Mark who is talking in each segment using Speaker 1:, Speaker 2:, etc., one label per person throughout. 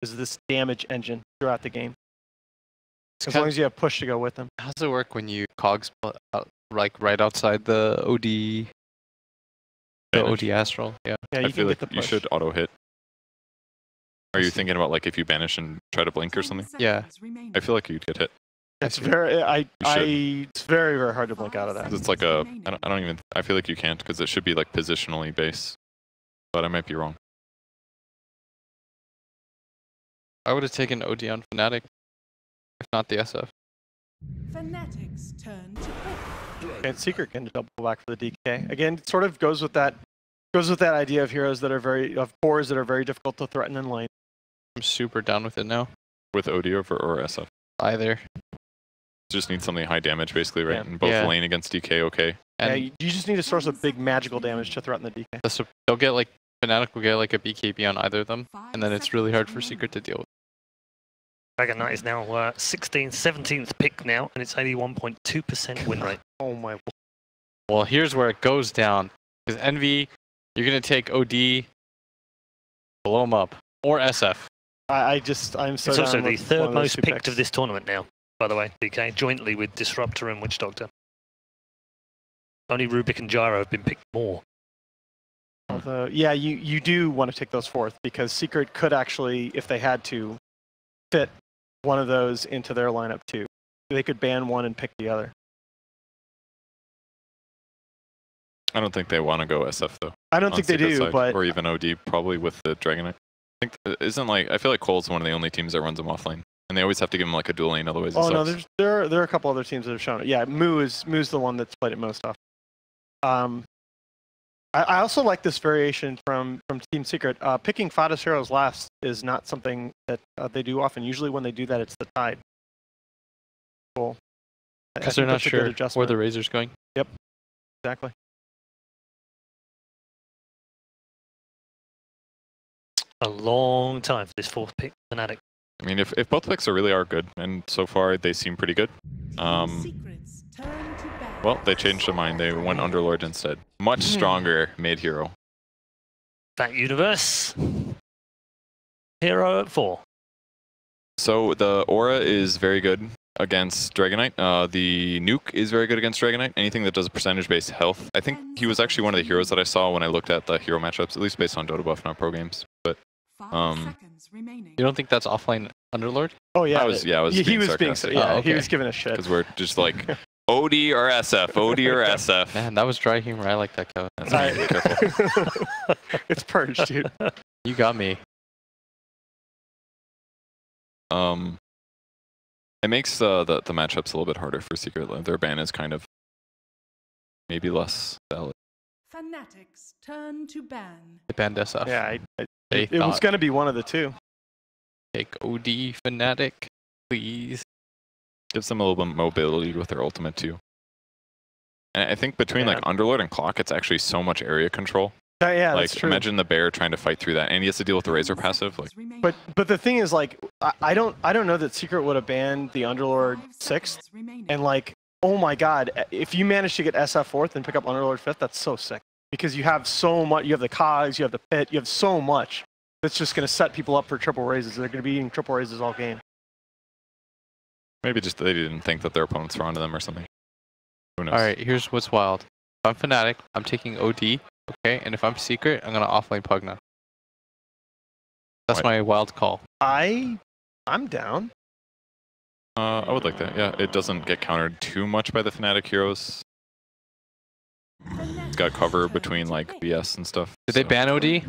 Speaker 1: is this damage engine throughout the game. As long as you have push to go with them.
Speaker 2: How does it work when you cogs like right outside the OD, the OD Astral? Yeah.
Speaker 1: Yeah,
Speaker 3: I feel like you should auto hit. Are you thinking about like if you banish and try to blink or something?
Speaker 2: Yeah.
Speaker 3: I feel like you'd get hit.
Speaker 1: It's very, it's very, very hard to blink out of that.
Speaker 3: It's like a, I don't even, I feel like you can't because it should be like positionally based, but I might be wrong.
Speaker 2: I would have taken OD on Fnatic, if not the SF.
Speaker 4: Fnatic's turn to pick.
Speaker 1: And Secret can double back for the DK. Again, it sort of goes with that idea of heroes that are of cores that are very difficult to threaten in lane.
Speaker 2: I'm super down with it now.
Speaker 3: With OD or SF?
Speaker 2: Either.
Speaker 3: Just need something high damage basically, right?
Speaker 1: Yeah.
Speaker 3: In both lane against DK, okay.
Speaker 1: And
Speaker 2: And
Speaker 1: yeah, you just need a source of big magical damage to threaten the DK.
Speaker 2: they'll get like, Fnatic will get like a BKB on either of them, and then it's really hard for Secret to deal with.
Speaker 5: Dragon Knight is now 16th, 17th pick now, and it's 81.2% win rate.
Speaker 1: Oh my.
Speaker 2: Well, here's where it goes down. Because Envy, you're going to take OD, blow him up, or SF.
Speaker 1: I'm so
Speaker 5: It's also
Speaker 1: down
Speaker 5: the
Speaker 1: with one
Speaker 5: third
Speaker 1: of those
Speaker 5: most
Speaker 1: two
Speaker 5: picked
Speaker 1: picks.
Speaker 5: of this tournament now, by the way, DK, jointly with Disruptor and Witch Doctor. Only Rubik and Gyro have been picked more.
Speaker 1: Although, yeah, you do want to take those fourth because Secret could actually, if they had to, fit one of those into their lineup too. They could ban one and pick the other.
Speaker 3: I don't think they want to go SF though.
Speaker 1: I don't think they do,
Speaker 3: side,
Speaker 1: but
Speaker 3: or even OD probably with the Dragon Knight. I think I feel like Cole's one of the only teams that runs them offlane, and they always have to give him like a dual lane, otherwise.
Speaker 1: oh no, there are a couple other teams that have shown it. Yeah, Moo's the one that's played it most often. I also like this variation from Team Secret. Picking FATA's heroes last is not something that they do often. Usually when they do that, it's the Tide. Cool.
Speaker 2: Because they're not sure where the Razor's going.
Speaker 1: Yep, exactly.
Speaker 5: A long time for this fourth pick, Fnatic.
Speaker 3: I mean, if both picks really are good, and so far they seem pretty good. Well, they changed their mind. They went Underlord instead. Much stronger mid hero.
Speaker 5: That universe. Hero at 4.
Speaker 3: So the Aura is very good against Dragon Knight. The Nuke is very good against Dragon Knight. Anything that does a percentage-based health. I think he was actually one of the heroes that I saw when I looked at the hero matchups, at least based on Dota Buff, not pro games. But
Speaker 2: you don't think that's offline Underlord?
Speaker 1: Oh yeah,
Speaker 3: I was
Speaker 1: he was being
Speaker 3: sarcastic.
Speaker 1: yeah,
Speaker 2: okay.
Speaker 1: he was giving a shit.
Speaker 3: Because we're just like OD or SF, OD or SF.
Speaker 2: Man, that was dry humor. I like that, Kevin.
Speaker 3: That's right. Be careful.
Speaker 1: It's purged, dude.
Speaker 2: You got me.
Speaker 3: It makes the matchups a little bit harder for Secret. Their ban is kind of maybe less valid.
Speaker 4: Fnatic's turn to ban.
Speaker 2: They banned SF.
Speaker 1: Yeah, it was going to be one of the two.
Speaker 2: Take OD Fnatic, please.
Speaker 3: Gives them a little bit of mobility with their ultimate too. And I think between like Underlord and Clock, it's actually so much area control.
Speaker 1: Yeah,
Speaker 3: like
Speaker 1: that's true.
Speaker 3: imagine the bear trying to fight through that, and he has to deal with the Razor passive. Like,
Speaker 1: but the thing is, like, I don't know that Secret would have banned the Underlord 6th, and like, oh my god, if you manage to get SF 4th and pick up Underlord 5th, that's so sick because you have so much. You have the cogs, you have the pit, you have so much that's just going to set people up for triple raises. They're going to be eating triple raises all game.
Speaker 3: maybe just they didn't think that their opponents were onto them or something. Who knows?
Speaker 2: All right, here's what's wild. If I'm Fnatic, I'm taking OD. Okay, and if I'm Secret, I'm gonna offlane Pugna. That's my wild call.
Speaker 1: I'm down.
Speaker 3: I would like that. Yeah, it doesn't get countered too much by the Fnatic heroes. It's got cover between like BS and stuff.
Speaker 2: Did they ban OD?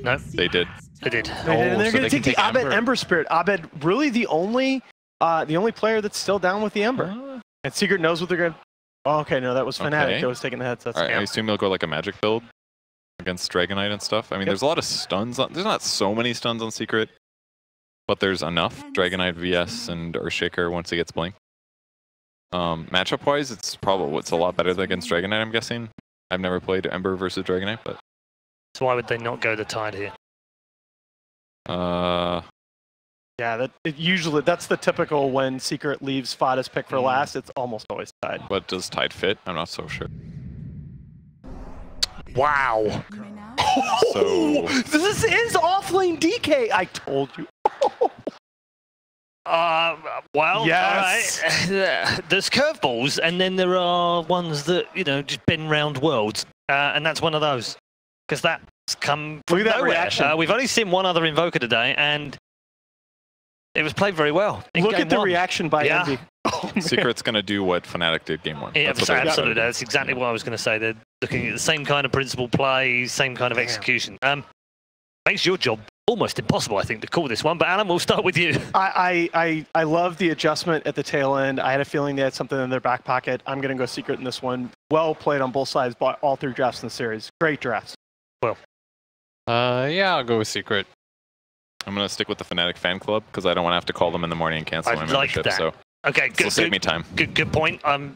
Speaker 5: No,
Speaker 3: They did.
Speaker 5: they did.
Speaker 1: And they're
Speaker 2: so
Speaker 1: going to
Speaker 2: they can
Speaker 1: take the
Speaker 2: take
Speaker 1: Abed Ember Spirit. Abed, really the only player that's still down with the Ember. And Secret knows what they're going to... Oh, okay, no, that was Fnatic that was taking the headsets.
Speaker 3: All right, I assume they'll go like a magic build against Dragon Knight and stuff. I mean, there's a lot of stuns. There's not so many stuns on Secret, but there's enough. Dragon Knight, VS, and Earthshaker once he gets Blink. Matchup-wise, it's a lot better than against Dragon Knight, I'm guessing. I've never played Ember versus Dragon Knight, but...
Speaker 5: So why would they not go the Tide here?
Speaker 1: Yeah, usually that's the typical when Secret leaves FATA's pick for last. It's almost always Tide.
Speaker 3: But does Tide fit? I'm not so sure.
Speaker 5: Wow.
Speaker 3: So
Speaker 1: This is offlane DK. I told you.
Speaker 5: Well,
Speaker 1: Yes.
Speaker 5: all right. There's curveballs, and then there are ones that, you know, just bend round worlds. And that's one of those. Because that's come from
Speaker 1: Look at that
Speaker 5: nowhere.
Speaker 1: reaction.
Speaker 5: We've only seen one other Invoker today, and it was played very well.
Speaker 1: Look at the reaction by
Speaker 5: Yeah.
Speaker 1: Envy. Oh, man.
Speaker 3: Secret's going to do what Fnatic did game 1.
Speaker 5: Yeah,
Speaker 3: That's what they're gonna
Speaker 5: absolutely.
Speaker 3: do.
Speaker 5: That's exactly what I was going to say. They're looking at the same kind of principle play, same kind of execution. Makes your job almost impossible, I think, to call this one. But Alan, we'll start with you.
Speaker 1: I love the adjustment at the tail end. I had a feeling they had something in their back pocket. I'm going to go Secret in this one. Well played on both sides, but all 3 drafts in the series. Great drafts.
Speaker 5: Well,
Speaker 2: Yeah, I'll go with Secret.
Speaker 3: I'm going to stick with the Fnatic fan club because I don't want to have to call them in the morning and cancel my
Speaker 5: I like
Speaker 3: membership.
Speaker 5: that.
Speaker 3: So
Speaker 5: okay,
Speaker 3: this will save me time.
Speaker 5: Good point. I'm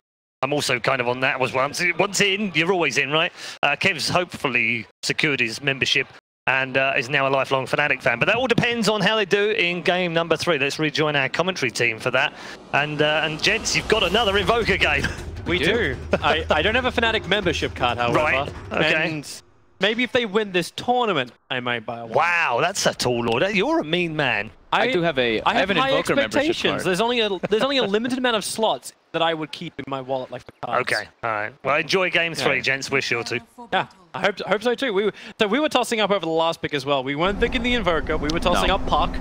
Speaker 5: also kind of on that as well. Once in, you're always in, right? Kev's hopefully secured his membership and is now a lifelong Fnatic fan. But that all depends on how they do in game number 3. Let's rejoin our commentary team for that. And gents, you've got another Invoker game.
Speaker 6: We do. I don't have a Fnatic membership card, however.
Speaker 5: Right, okay.
Speaker 6: And maybe if they win this tournament, I might buy one.
Speaker 5: Wow, that's a tall order. You're a mean man.
Speaker 7: I do have a. I have an
Speaker 6: high
Speaker 7: Invoker membership
Speaker 6: expectations.
Speaker 7: card.
Speaker 6: There's only a limited amount of slots that I would keep in my wallet, like the cards.
Speaker 5: Okay, all right. Well, enjoy game 3,
Speaker 6: Yeah.
Speaker 5: gents. We're sure to.
Speaker 6: Yeah, I hope so too. We were tossing up over the last pick as well. We weren't thinking the Invoker. We were tossing up Puck.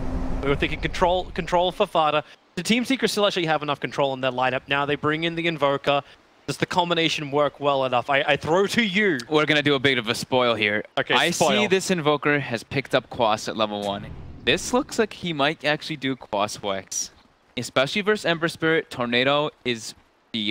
Speaker 6: We were thinking control for FATA. The Team Secret still actually have enough control in their lineup. Now they bring in the Invoker. Does the combination work well enough? I throw to you.
Speaker 7: We're gonna do a bit of a spoil here.
Speaker 6: Okay,
Speaker 7: I
Speaker 6: spoil.
Speaker 7: see this Invoker has picked up Quas at level 1. This looks like he might actually do Quas Wex. Especially versus Ember Spirit, Tornado is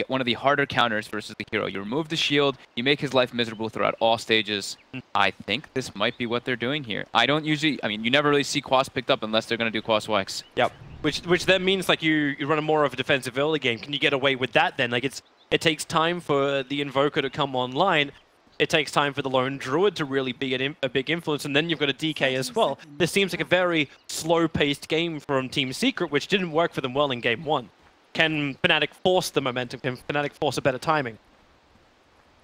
Speaker 7: one of the harder counters versus the hero. You remove the shield, you make his life miserable throughout all stages. I think this might be what they're doing here. I mean, you never really see Quas picked up unless they're gonna do Quas Wex.
Speaker 6: Yep. Which then means like you run a more of a defensive early game. Can you get away with that then? Like it takes time for the Invoker to come online. It takes time for the Lone Druid to really be a big influence, and then you've got a DK as well. This seems like a very slow-paced game from Team Secret, which didn't work for them well in game 1. Can Fnatic force the momentum? Can Fnatic force a better timing?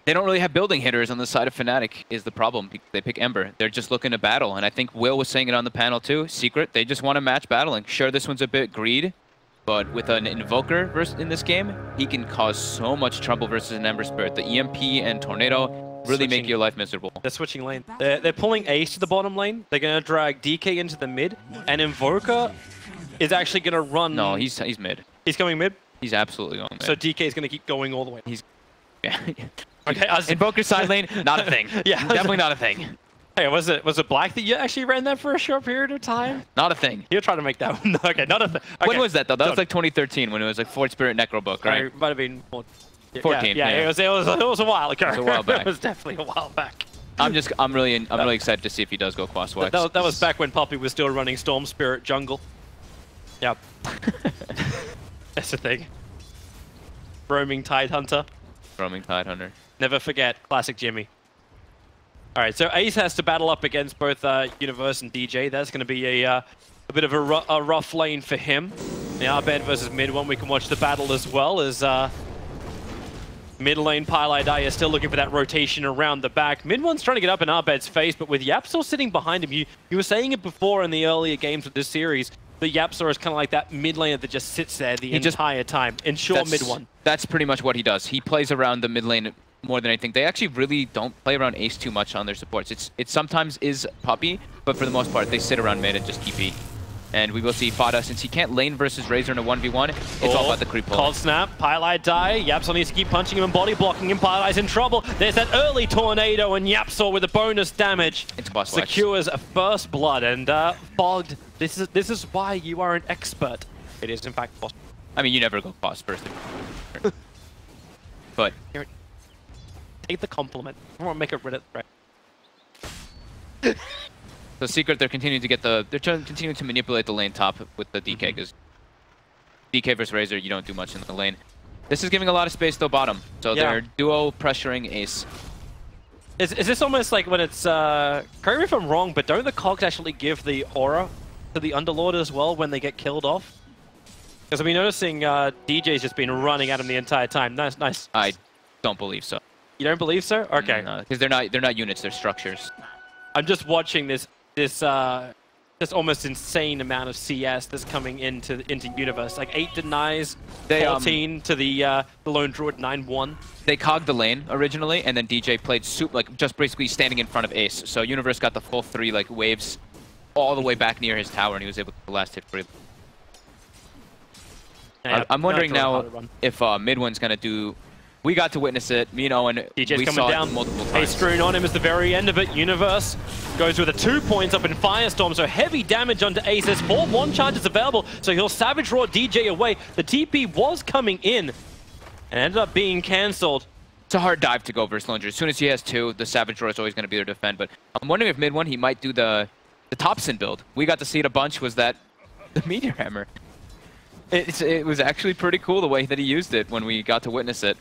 Speaker 7: They don't really have building hitters on the side of Fnatic is the problem. They pick Ember. They're just looking to battle, and I think Will was saying it on the panel too. Secret, they just want to match battling. Sure, this one's a bit greed, but with an Invoker in this game, he can cause so much trouble versus an Ember Spirit. The EMP and Tornado really make your life miserable.
Speaker 6: They're switching lane. They're pulling Ace to the bottom lane. They're going to drag DK into the mid, and Invoker is actually going to run...
Speaker 7: No, he's mid.
Speaker 6: He's going mid?
Speaker 7: He's absolutely going mid.
Speaker 6: So DK is going to keep going all the way.
Speaker 7: Yeah.
Speaker 6: Okay,
Speaker 7: Invoker side lane, not a thing.
Speaker 6: Yeah.
Speaker 7: Definitely not a thing.
Speaker 6: Hey, was it Black that you actually ran that for a short period of time?
Speaker 7: Not a thing.
Speaker 6: You're trying to make that one. Okay, not a thing. Okay.
Speaker 7: When was that though? That was like 2013 when it was like Fort Spirit Necrobook, right?
Speaker 6: It might have been more,
Speaker 7: 14.
Speaker 6: Yeah, It was a while ago.
Speaker 7: It was a while back.
Speaker 6: It was definitely a while back.
Speaker 7: I'm really excited to see if he does go Quas Wex.
Speaker 6: That was back when Puppey was still running Storm Spirit jungle. Yep. That's the thing. Roaming Tidehunter.
Speaker 7: Roaming Tidehunter.
Speaker 6: Never forget, classic Jimmy. Alright, so Ace has to battle up against both Universe and DJ. That's going to be a bit of a rough lane for him. The Arbed versus mid one, we can watch the battle as well as mid lane Pylai is still looking for that rotation around the back. Mid one's trying to get up in Arbed's face, but with YapzOr sitting behind him, you were saying it before in the earlier games of this series, but YapzOr is kind of like that mid laner that just sits there the entire time. Ensure mid one.
Speaker 7: That's pretty much what he does. He plays around the mid lane more than anything. They actually really don't play around Ace too much on their supports. It sometimes is Puppey, but for the most part, they sit around mid and just TP. And we will see FATA, since he can't lane versus Razor in a 1v1, it's all about the creep pull.
Speaker 6: Cold snap, Pylai die, YapzOr needs to keep punching him and body blocking him, Pylai's in trouble. There's that early tornado and YapzOr with the bonus damage.
Speaker 7: It's Quas Wex.
Speaker 6: Secures a first blood and Fogged, this is why you are an expert. It is in fact possible.
Speaker 7: I mean, you never go Quas first. But
Speaker 6: take the compliment. I want to make a Reddit thread.
Speaker 7: So Secret, they're continuing to get they're continuing to manipulate the lane top with the DK, because DK versus Razor, you don't do much in the lane. This is giving a lot of space though bottom, so they're duo pressuring Ace.
Speaker 6: Is this almost like when it's correct me if I'm wrong, but don't the cogs actually give the aura to the Underlord as well when they get killed off? Because I've been noticing DJ's just been running at him the entire time. Nice.
Speaker 7: I don't believe so.
Speaker 6: You don't believe so? Okay.
Speaker 7: Because they're not units, they're structures.
Speaker 6: I'm just watching this just almost insane amount of CS that's coming into Universe. Like 8 denies,
Speaker 7: They,
Speaker 6: 14 to the Lone Druid, 9-1.
Speaker 7: They cogged the lane originally, and then DJ played just basically standing in front of Ace. So Universe got the full 3 like waves all the way back near his tower, and he was able to get the last hit free.
Speaker 6: Yeah,
Speaker 7: I'm wondering now if mid one's gonna do. We got to witness it, you know, and
Speaker 6: DJ's
Speaker 7: we
Speaker 6: coming
Speaker 7: saw
Speaker 6: down.
Speaker 7: it multiple
Speaker 6: Ace
Speaker 7: times.
Speaker 6: screwing on him is the very end of it. Universe goes with a 2 points up in Firestorm, so heavy damage onto Ace. There's 4 1 charges available, so he'll Savage Roar DJ away. The TP was coming in and ended up being cancelled.
Speaker 7: It's a hard dive to go versus Lunger. As soon as he has 2, the Savage Roar is always going to be there to defend. But I'm wondering if mid one he might do the Thompson build. We got to see it a bunch. Was that the Meteor Hammer? It was actually pretty cool the way that he used it when we got to witness it.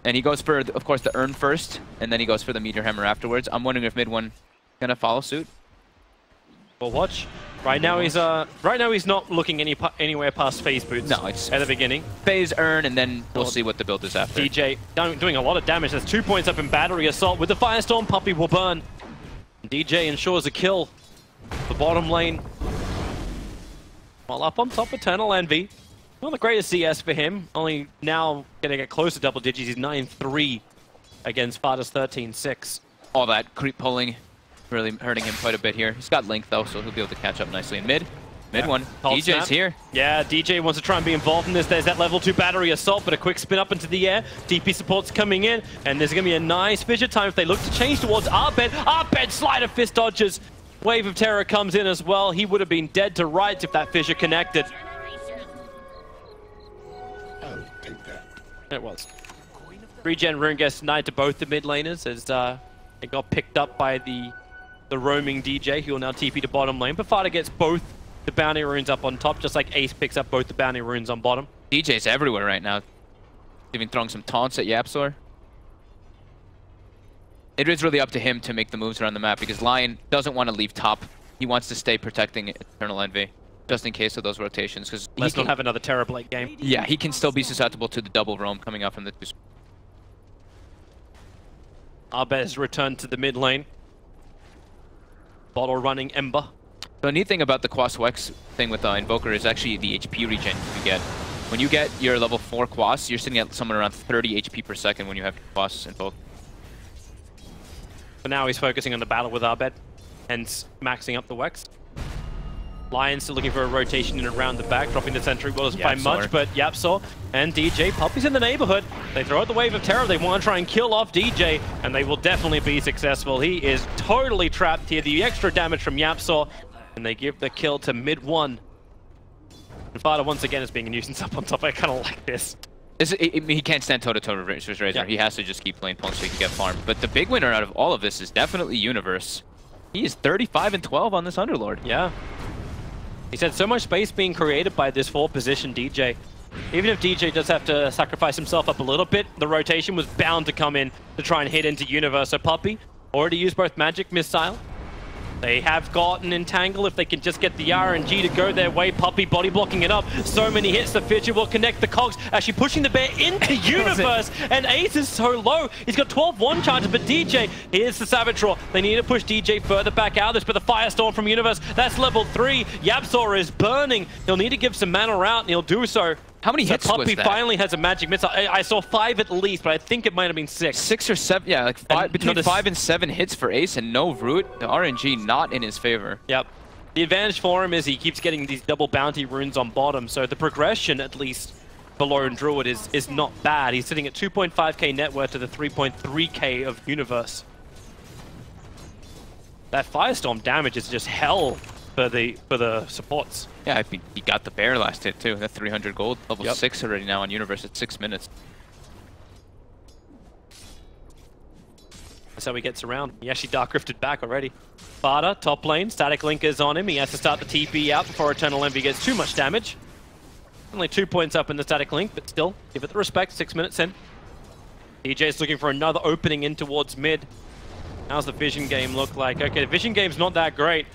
Speaker 7: And he goes for, of course, the Urn first, and then he goes for the Meteor Hammer afterwards. I'm wondering if mid one gonna follow suit.
Speaker 6: We'll watch. Right now he's not looking anywhere past phase boots.
Speaker 7: No, it's
Speaker 6: at the beginning.
Speaker 7: Phase Urn, and then we'll see what the build is after.
Speaker 6: DJ doing a lot of damage. There's 2 points up in Battery Assault with the Firestorm. Puppey will burn. DJ ensures a kill. The bottom lane. While up on top, Eternal Envy. Not the greatest CS for him. Only now getting it close to double digits. He's 9-3 against FATA's 13-6.
Speaker 7: All that creep pulling really hurting him quite a bit here. He's got Link though, so he'll be able to catch up nicely in mid. Mid one.
Speaker 6: Hold
Speaker 7: DJ's
Speaker 6: snap.
Speaker 7: here.
Speaker 6: Yeah, DJ wants to try and be involved in this. There's that level 2 Battery Assault, but a quick spin up into the air. DP support's coming in, and there's going to be a nice fissure time if they look to change towards Arbed. Arbed slider fist dodges. Wave of Terror comes in as well. He would have been dead to rights if that fissure connected. It was. Regen Rune gets denied to both the mid laners as it got picked up by the roaming DJ, who will now TP to bottom lane. But FATA gets both the bounty runes up on top, just like Ace picks up both the bounty runes on bottom.
Speaker 7: DJ's everywhere right now. Even throwing some taunts at YapzOr. It is really up to him to make the moves around the map because Lion doesn't want to leave top. He wants to stay protecting Eternal Envy just in case of those rotations. Because
Speaker 6: Let's not have another Terrorblade game.
Speaker 7: Yeah, he can still be susceptible to the double roam coming up from the 2.
Speaker 6: Arbez returned to the mid lane. Bottle running Ember.
Speaker 7: The neat thing about the Quas Wex thing with the Invoker is actually the HP regen you get. When you get your level 4 Quas, you're sitting at somewhere around 30 HP per second when you have Quas Invoke.
Speaker 6: But now he's focusing on the battle with Arbed, hence maxing up the Wex. Lion still looking for a rotation in and around the back, dropping the sentry. Well, doesn't find much, but YapzOr and DJ, Puppey's in the neighborhood. They throw out the Wave of Terror. They want to try and kill off DJ, and they will definitely be successful. He is totally trapped here. The extra damage from YapzOr, and they give the kill to mid one. And FATA once again is being a nuisance up on top. I kind of like this.
Speaker 7: He can't stand toe-to-toe versus Razor.
Speaker 6: Yeah.
Speaker 7: He has to just keep playing Punk so he can get farmed. But the big winner out of all of this is definitely Universe. He is 35-12 on this Underlord.
Speaker 6: Yeah. He said so much space being created by this 4-position DJ. Even if DJ does have to sacrifice himself up a little bit, the rotation was bound to come in to try and hit into Universe. So Puppey already used both Magic Missile. They have gotten Entangle if they can just get the RNG to go their way. Puppey body blocking it up. So many hits. The Fissure will connect the cogs. Actually pushing the bear into Universe. And Ace is so low. He's got 12-1 charges, but DJ, here's the Savage Roar. They need to push DJ further back out of this, but the Firestorm from Universe, that's level 3. YapzOr is burning. He'll need to give some mana out, and he'll do so.
Speaker 7: How many hits was
Speaker 6: Puppey
Speaker 7: that?
Speaker 6: finally has a Magic Missile. I saw 5 at least, but I think it might have been 6.
Speaker 7: 6 or 7, yeah, like between 5 and 7 hits for Ace and no root. The RNG not in his favor.
Speaker 6: Yep. The advantage for him is he keeps getting these double bounty runes on bottom, so the progression, at least below Druid, is not bad. He's sitting at 2.5k net worth to the 3.3k of Universe. That Firestorm damage is just hell for the supports.
Speaker 7: Yeah, I mean, he got the bear last hit too. That 300 gold, level
Speaker 6: Yep.
Speaker 7: 6 already now on Universe at 6 minutes.
Speaker 6: That's how he gets around. He actually Dark Rifted back already. FATA, top lane, Static Link is on him. He has to start the TP out before Eternal Envy gets too much damage. Only 2 points up in the Static Link, but still, give it the respect, 6 minutes in. DJ's looking for another opening in towards mid. How's the Vision game look like? Okay, the Vision game's not that great.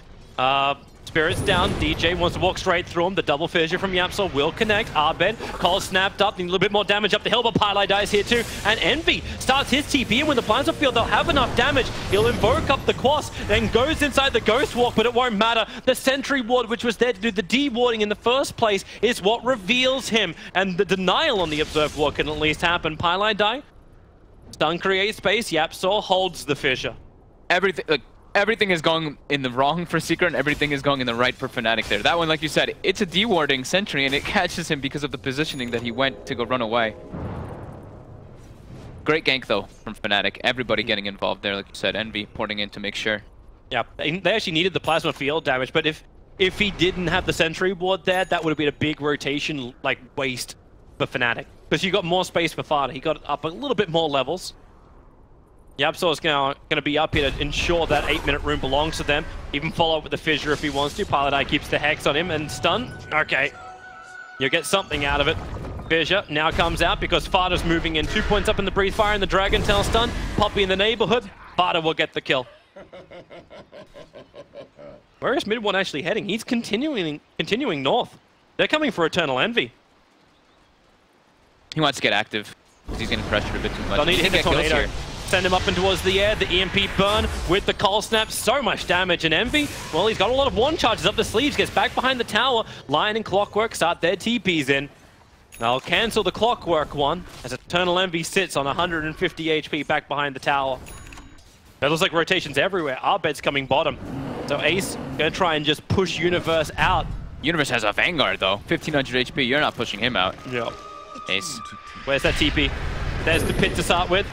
Speaker 6: Spirit's down. DJ wants to walk straight through him. The double fissure from YapzOr will connect. Abed, Cole snapped up, need a little bit more damage up the hill, but Pylai dies here too. And Envy starts his TP, and when the Plants field, they'll have enough damage. He'll invoke up the Quas, then goes inside the Ghost Walk, but it won't matter. The Sentry Ward, which was there to do the de-warding in the first place, is what reveals him. And the denial on the Observe Ward can at least happen. Pylai die. Stun creates space. YapzOr holds the fissure.
Speaker 7: Everything is going in the wrong for Secret, and everything is going in the right for Fnatic there. That one, like you said, it's a dewarding sentry, and it catches him because of the positioning that he went to go run away. Great gank, though, from Fnatic. Everybody getting involved there, like you said. Envy porting in to make sure.
Speaker 6: Yeah, they actually needed the plasma field damage, but if he didn't have the sentry ward there, that would have been a big rotation, like, waste for Fnatic. Because you got more space for FATA. He got up a little bit more levels. YapzOr is going to be up here to ensure that 8-minute room belongs to them. Even follow up with the fissure if he wants to. Pylai keeps the hex on him and stun. Okay. You'll get something out of it. Fissure now comes out because FATA's moving in. 2 points up in the Breathe Fire and the Dragon Tail stun. Puppey in the neighborhood. FATA will get the kill. Where is mid one actually heading? He's continuing north. They're coming for Eternal Envy.
Speaker 7: He wants to get active. He's getting pressured a bit too much.
Speaker 6: They'll need to hit the tornado. Send him up and towards the air. The EMP burn with the Cold Snap. So much damage. And Envy, well, he's got a lot of one charges up the sleeves. Gets back behind the tower. Lion and Clockwork start their TPs in. They'll cancel the Clockwork one as Eternal Envy sits on 150 HP back behind the tower. It looks like rotations everywhere. Abed's coming bottom. So Ace gonna try and just push Universe out.
Speaker 7: Universe has a Vanguard, though. 1500 HP. You're not pushing him out.
Speaker 6: Yeah.
Speaker 7: Ace.
Speaker 6: Where's that TP? There's the pit to start with.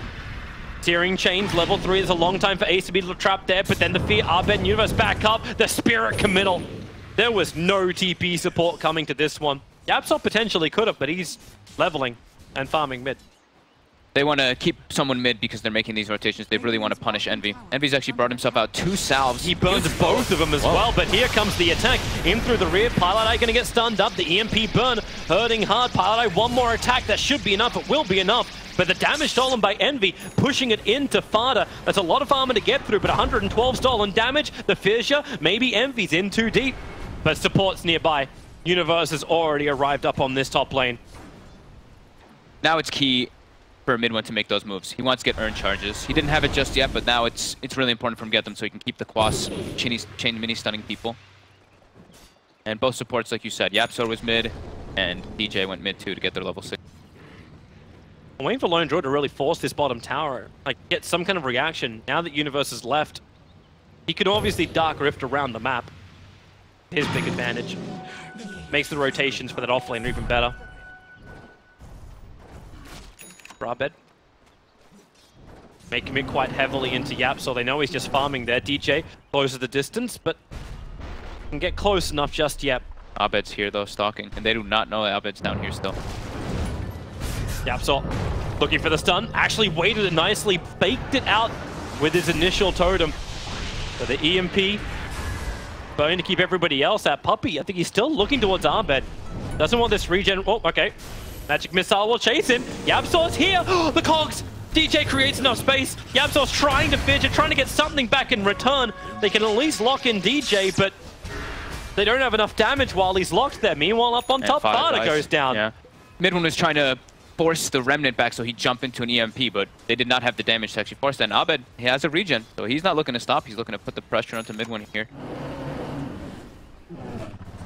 Speaker 6: Searing Chains, level 3. There's a long time for Ace to be trapped there, but then the Fear, Abed, and Universe back up. The Spirit committal. There was no TP support coming to this one. YapzOr potentially could have, but he's leveling and farming mid.
Speaker 7: They want to keep someone mid because they're making these rotations. They really want to punish Envy. Envy's actually brought himself out 2 salves.
Speaker 6: He burns both of them as well, but here comes the attack. In through the rear, Pylai going to get stunned up. The EMP burn, hurting hard. Pylai, one more attack. That should be enough. It will be enough. But the damage stolen by Envy, pushing it into FATA. That's a lot of armor to get through, but 112 stolen damage. The fissure, maybe Envy's in too deep. But support's nearby. Universe has already arrived up on this top lane.
Speaker 7: Now it's key for mid one to make those moves. He wants to get earned charges. He didn't have it just yet, but now it's really important for him to get them so he can keep the Quas chain mini stunning people. And both supports, like you said, YapzOr was mid, and DJ went mid too to get their level 6.
Speaker 6: I'm waiting for Lone Droid to really force this bottom tower, like get some kind of reaction. Now that Universe is left, he can obviously Dark Rift around the map. His big advantage. Makes the rotations for that offlane even better. Abed. Making it quite heavily into YapzOr. They know he's just farming there. DJ closes the distance, but can get close enough just yet.
Speaker 7: Abed's here though, stalking, and they do not know that Abed's down here still.
Speaker 6: YapzOr looking for the stun. Actually waited it nicely, baked it out with his initial totem. So the EMP going to keep everybody else at Puppey. I think he's still looking towards Abed. Doesn't want this regen. Oh, okay. Magic Missile will chase him. YapzOr's here. The cogs. DJ creates enough space. YapzOr's trying to fidget, trying to get something back in return. They can at least lock in DJ, but they don't have enough damage while he's locked there. Meanwhile, up on top, FATA goes down.
Speaker 7: Yeah. Midone was trying to force the Remnant back so he'd jump into an EMP, but they did not have the damage to actually force that. And Abed, he has a regen, so he's not looking to stop. He's looking to put the pressure onto Midone here.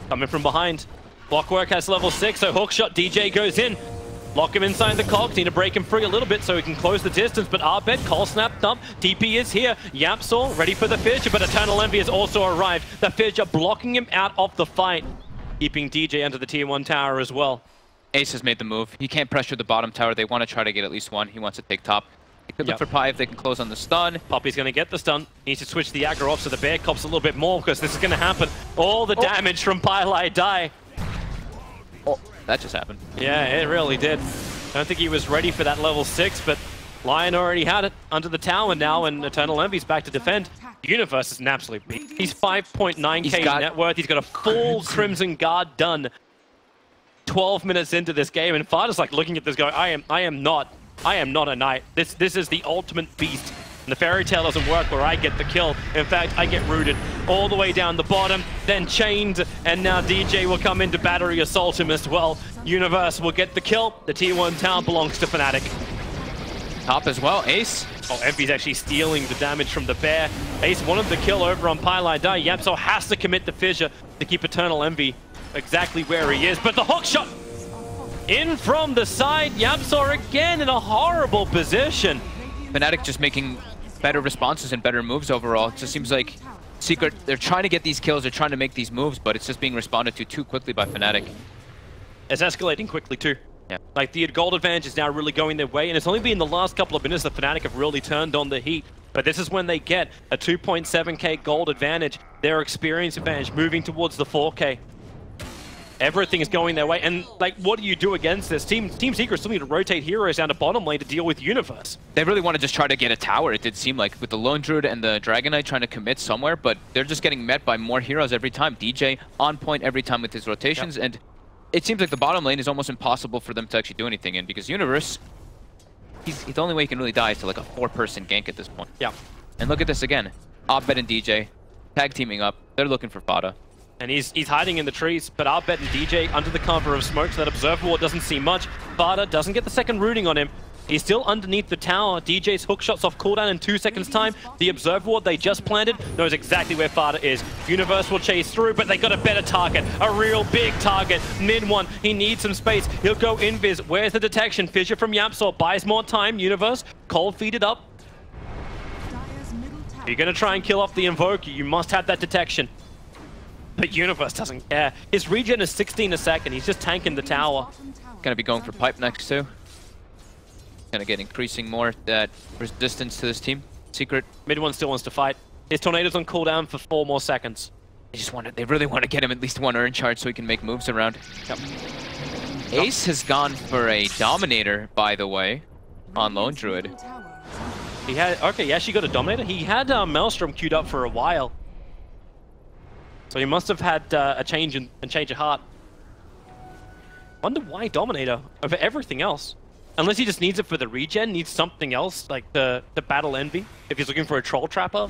Speaker 6: Coming from behind. Clockwork has level 6, so hookshot. DJ goes in. Lock him inside the cogs. Need to break him free a little bit so he can close the distance. But Abed, Call snapped up. TP is here. YapzOr ready for the fissure, but Eternal Envy has also arrived. The fissure blocking him out of the fight. Keeping DJ under the tier 1 tower as well.
Speaker 7: Ace has made the move. He can't pressure the bottom tower. They want to try to get at least one. He wants to take top. He could look for Pi if they can close on the stun.
Speaker 6: Puppey's going to get the stun. Needs to switch the aggro off so the bear cops a little bit more because this is going to happen. All the damage from Pylai die.
Speaker 7: Oh, that just happened.
Speaker 6: Yeah, it really did. Don't think he was ready for that level 6, but Lion already had it under the tower now, and Eternal Envy's back to defend. Universe is an absolute beast. He's 5.9k net worth. He's got a full Crimson Guard done 12 minutes into this game, and FATA's like looking at this going, I am not a knight. This is the ultimate beast. And the fairy tale doesn't work where I get the kill. In fact, I get rooted all the way down the bottom, then chained, and now DJ will come in to battery assault him as well. Universe will get the kill. The tier 1 tower belongs to Fnatic.
Speaker 7: Top as well, Ace.
Speaker 6: Oh, Envy's actually stealing the damage from the bear. Ace wanted the kill over on Pylai Die. YapzOr has to commit the fissure to keep Eternal Envy exactly where he is. But the hook shot in from the side. YapzOr again in a horrible position.
Speaker 7: Fnatic just making better responses and better moves overall. It just seems like Secret, they're trying to get these kills, they're trying to make these moves, but it's just being responded to too quickly by Fnatic.
Speaker 6: It's escalating quickly too.
Speaker 7: Yeah.
Speaker 6: Like, the gold advantage is now really going their way, and it's only been the last couple of minutes that Fnatic have really turned on the heat. But this is when they get a 2.7k gold advantage, their experience advantage, moving towards the 4k. Everything is going their way, and like, what do you do against this? Team Secret still need to rotate heroes down to bottom lane to deal with Universe.
Speaker 7: They really want to just try to get a tower, it did seem like, with the Lone Druid and the Dragon Knight trying to commit somewhere, but they're just getting met by more heroes every time. DJ on point every time with his rotations, and it seems like the bottom lane is almost impossible for them to actually do anything in, because Universe, the only way he can really die is to like a 4-person gank at this point.
Speaker 6: Yeah.
Speaker 7: And look at this again. Abed and DJ tag teaming up. They're looking for FATA.
Speaker 6: And he's hiding in the trees, but Abed and DJ under the cover of smoke, so that Observer Ward doesn't see much. FATA doesn't get the second rooting on him. He's still underneath the tower. DJ's hook shots off cooldown in 2 seconds time. The Observer Ward they just planted knows exactly where FATA is. Universe will chase through, but they got a better target. A real big target. Mid one. He needs some space. He'll go invis. Where's the detection? Fissure from YapzOr buys more time. Universe, cold feed it up. If you're going to try and kill off the Invoker, you must have that detection. But Universe doesn't care. His regen is 16 a second. He's just tanking the tower.
Speaker 7: Gonna be going for pipe next too. Gonna get increasing more that resistance to this team. Secret.
Speaker 6: Mid one still wants to fight. His Tornado's on cooldown for 4 more seconds.
Speaker 7: They really want to get him at least 1 urn charge so he can make moves around. Yep. Ace has gone for a Dominator, by the way, on Lone Druid.
Speaker 6: He had, okay, he actually got a Dominator. He had Maelstrom queued up for a while. So he must have had a change of heart. Wonder why Dominator over everything else. Unless he just needs it for the regen, needs something else, like to battle Envy, if he's looking for a Troll Trapper.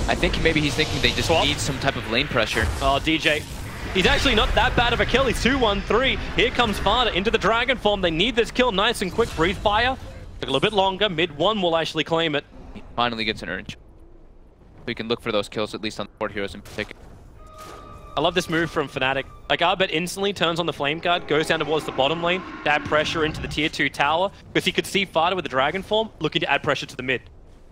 Speaker 7: I think maybe he's thinking they just need some type of lane pressure.
Speaker 6: Oh, DJ. He's actually not that bad of a kill. He's 2-1-3. Here comes FATA into the Dragon form. They need this kill nice and quick. Breathe fire. Took a little bit longer. Mid one will actually claim it.
Speaker 7: He finally gets an urge. We can look for those kills, at least on the board heroes in particular.
Speaker 6: I love this move from Fnatic. Like, Abed instantly turns on the Flame Guard, goes down towards the bottom lane to add pressure into the tier 2 tower, because he could see FATA with the Dragon form looking to add pressure to the mid.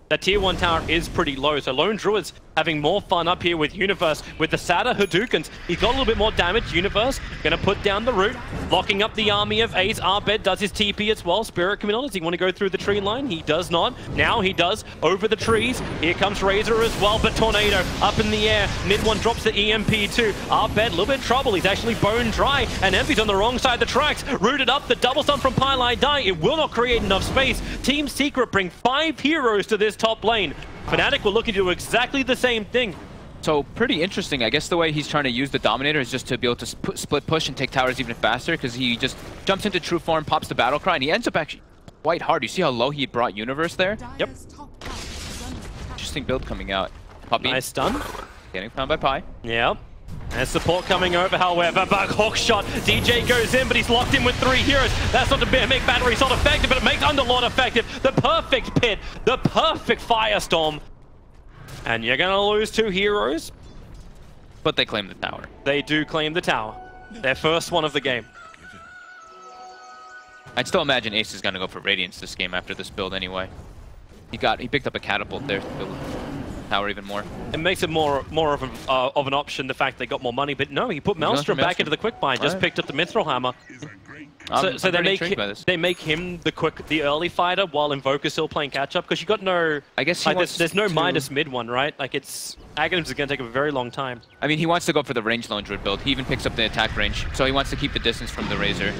Speaker 6: That tier 1 tower is pretty low, so Lone Druid's having more fun up here with Universe. With the SATA Hadoukens, he's got a little bit more damage. Universe gonna put down the root, locking up the army of Ace. Abed does his TP as well. Spirit coming on. Does he want to go through the tree line? He does not. Now he does. Over the trees. Here comes Razor as well, but Tornado up in the air. Mid one drops the EMP too. Abed, a little bit of trouble. He's actually bone dry, and Envy's on the wrong side of the tracks. Rooted up, the double stun from Pylai Die. It will not create enough space. Team Secret bring 5 heroes to this top lane. Fnatic will look to do exactly the same thing.
Speaker 7: So pretty interesting. I guess the way he's trying to use the Dominator is just to be able to split push and take towers even faster, because he just jumps into true form, pops the battle cry, and he ends up actually quite hard. You see how low he brought Universe there?
Speaker 6: Yep.
Speaker 7: Interesting build coming out. Puppey.
Speaker 6: Nice stun.
Speaker 7: Getting found by Pi.
Speaker 6: Yep. And support coming over, however, back hook shot. DJ goes in, but he's locked in with 3 heroes. That's not to make Battery Assault effective, but it makes Underlord effective. The perfect pit, the perfect Firestorm. And you're gonna lose 2 heroes.
Speaker 7: But they claim the tower.
Speaker 6: They do claim the tower. Their first one of the game.
Speaker 7: I'd still imagine Ace is gonna go for Radiance this game after this build anyway. He picked up a catapult there to build tower even more.
Speaker 6: It makes it more of an option, the fact they got more money, but no, he put Maelstrom back into the quick bind, just picked up the Mithril Hammer. So they make him the early fighter while Invoker's still playing catch up, because you got no,
Speaker 7: I guess
Speaker 6: there's no Midas mid one, right? Like, it's Aghanim's is gonna take a very long time.
Speaker 7: I mean, he wants to go for the range Lone Druid build. He even picks up the attack range, so he wants to keep the distance from the Razor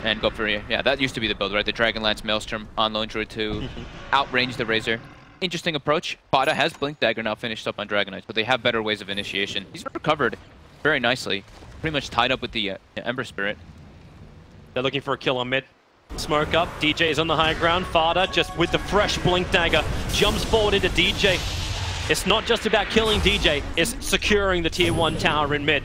Speaker 7: and go for, yeah, that used to be the build, right? The Dragonlance Maelstrom on Lone Druid to outrange the Razor. Interesting approach. FATA has Blink Dagger now finished up on Dragon Knight, but they have better ways of initiation. He's recovered very nicely. Pretty much tied up with the Ember Spirit.
Speaker 6: They're looking for a kill on mid. Smoke up. DJ is on the high ground. FATA just with the fresh blink dagger jumps forward into DJ. It's not just about killing DJ, it's securing the tier 1 tower in mid.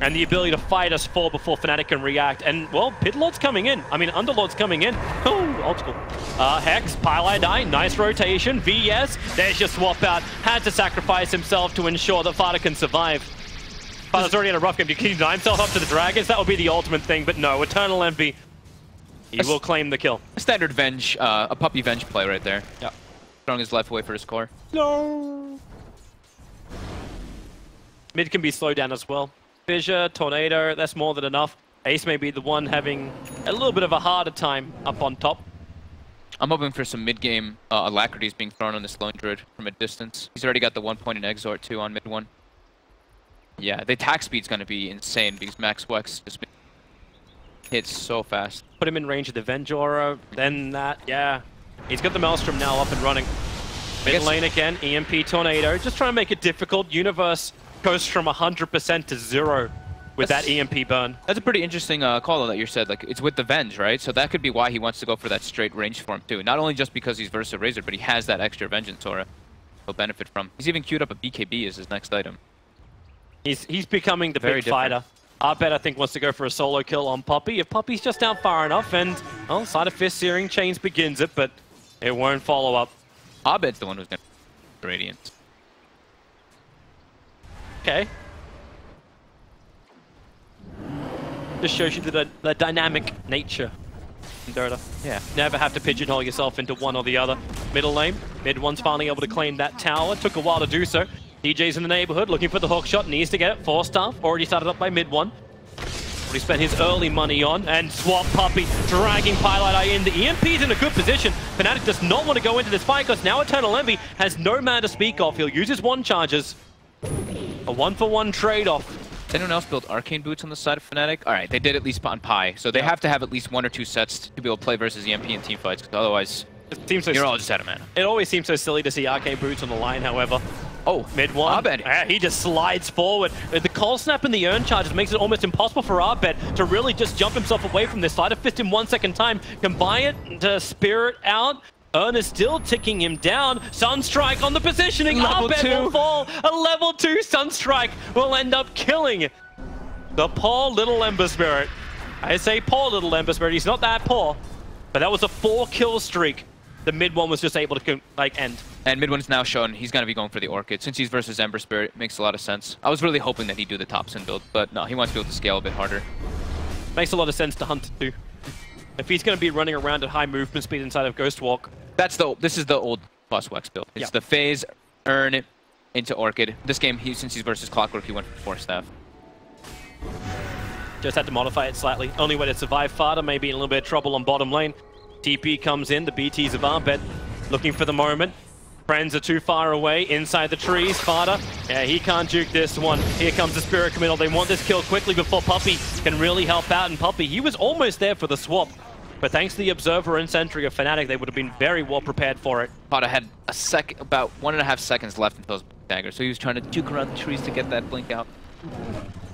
Speaker 6: And the ability to fight us forward before Fnatic can react. And, well, Pit Lord's coming in. I mean, Underlord's coming in. Oh, old school. Hex, Pile Die, nice rotation. VS, there's your swap out. Had to sacrifice himself to ensure that FATA can survive. FATA's already had a rough game. Can he deny himself up to the Dragons? That would be the ultimate thing, but no. Eternal Envy, he will claim the kill.
Speaker 7: A standard Venge, a Puppey Venge play right there.
Speaker 6: Yep.
Speaker 7: Throwing his life away for his core.
Speaker 6: No. Mid can be slowed down as well. Fissure, Tornado, that's more than enough. Ace may be the one having a little bit of a harder time up on top.
Speaker 7: I'm hoping for some mid-game alacrities being thrown on this lone druid from a distance. He's already got the 1 point in Exort too on mid 1. Yeah, the attack speed's gonna be insane because Max Wex just hits so fast.
Speaker 6: Put him in range of the Venjora, then that, yeah. He's got the Maelstrom now up and running. Mid lane again, EMP Tornado, just trying to make it difficult. Universe goes from 100% to 0 with that EMP burn.
Speaker 7: That's a pretty interesting call that you said. Like, it's with the Venge, right? So that could be why he wants to go for that straight range form too. Not only just because he's Versa Razor, but he has that extra Vengeance aura he'll benefit from. He's even queued up a BKB as his next item.
Speaker 6: He's becoming the big fighter. Arbet, I think, wants to go for a solo kill on Puppey. If Puppey's just out far enough, and, well, Side of Fist Searing Chains begins it, but it won't follow up.
Speaker 7: Arbet's the one who's going to Radiance.
Speaker 6: Okay. Just shows you the dynamic nature in Dota.
Speaker 7: Yeah.
Speaker 6: Never have to pigeonhole yourself into one or the other. Middle lane. Mid one's finally able to claim that tower. Took a while to do so. DJ's in the neighborhood looking for the hook shot. Needs to get it. 4-star. Already started up by mid one. Already spent his early money on. And swap Puppey. Dragging Pilot Eye in. The EMP's in a good position. Fnatic does not want to go into this fight because now Eternal Envy has no man to speak of. He'll use his 1 charges. A 1-for-1 trade-off.
Speaker 7: Does anyone else build Arcane Boots on the side of Fnatic? Alright, they did at least on Pi, so they have to have at least 1 or 2 sets to be able to play versus EMP in team fights, because otherwise, you're all just out of mana.
Speaker 6: It always seems so silly to see Arcane Boots on the line, however. Oh, mid one.
Speaker 7: Arbet.
Speaker 6: He just slides forward. The Cold Snap and the Urn Charges makes it almost impossible for Arbet to really just jump himself away from this. Side of Fist in 1 second time. Can buy it to Spirit out. Urn is still ticking him down. Sunstrike on the positioning. Arbet will fall. A level 2 Sunstrike will end up killing the poor little Ember Spirit. I say poor little Ember Spirit. He's not that poor. But that was a 4-kill streak. The mid one was just able to end.
Speaker 7: And mid one's now shown he's going to be going for the Orchid. Since he's versus Ember Spirit, it makes a lot of sense. I was really hoping that he'd do the Topson build, but no, he wants to be able to scale a bit harder.
Speaker 6: Makes a lot of sense to hunt too. If he's going to be running around at high movement speed inside of Ghost Walk.
Speaker 7: This is the old plus Wex build. It's the phase, Urn into Orchid. This game, since he's versus Clockwork, he went for 4 staff.
Speaker 6: Just had to modify it slightly. Only way to survive FATA, maybe in a little bit of trouble on bottom lane. TP comes in, the BTs of Arbet looking for the moment. Friends are too far away, inside the trees. FATA, yeah, he can't juke this one. Here comes the Spirit Committal. They want this kill quickly before Puppey can really help out. And Puppey, he was almost there for the swap. But thanks to the Observer and Sentry of Fnatic, they would have been very well prepared for it.
Speaker 7: FATA had about 1.5 seconds left until his dagger, so he was trying to juke around the trees to get that blink out.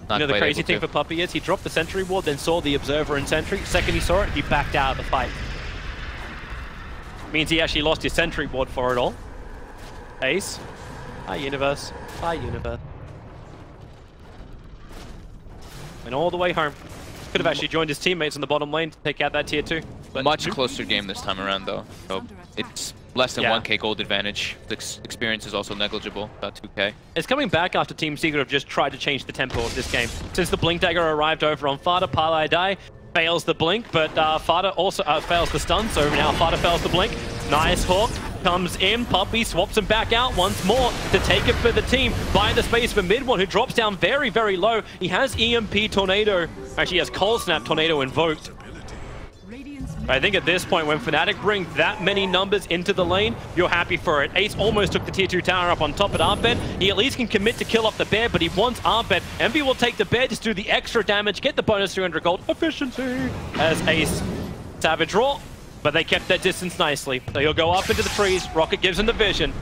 Speaker 6: You know, the crazy thing for Puppey is he dropped the Sentry Ward, then saw the Observer and Sentry. Second he saw it, he backed out of the fight. Means he actually lost his Sentry Ward for it all. Ace. Hi, Universe. Hi, Universe. And all the way home. Could have actually joined his teammates in the bottom lane to take out that tier 2. But
Speaker 7: much closer game this time around, though. So it's less than 1k gold advantage. The experience is also negligible, about 2k.
Speaker 6: It's coming back after Team Secret have just tried to change the tempo of this game. Since the Blink Dagger arrived over on FATA, Palai Die fails the blink, but FATA also fails the stun, so now FATA fails the blink. Nice hook, comes in, Puppey swaps him back out once more to take it for the team. Buy the space for mid one, who drops down very, very low. He has EMP Tornado, actually he has Cold Snap Tornado invoked. I think at this point, when Fnatic bring that many numbers into the lane, you're happy for it. Ace almost took the tier 2 tower up on top at Arbet. He at least can commit to kill up the bear, but he wants Arbet. Envy will take the bear, just do the extra damage, get the bonus 300 gold efficiency as Ace. Savage Raw, but they kept their distance nicely. So he'll go up into the trees. Rocket gives him the vision.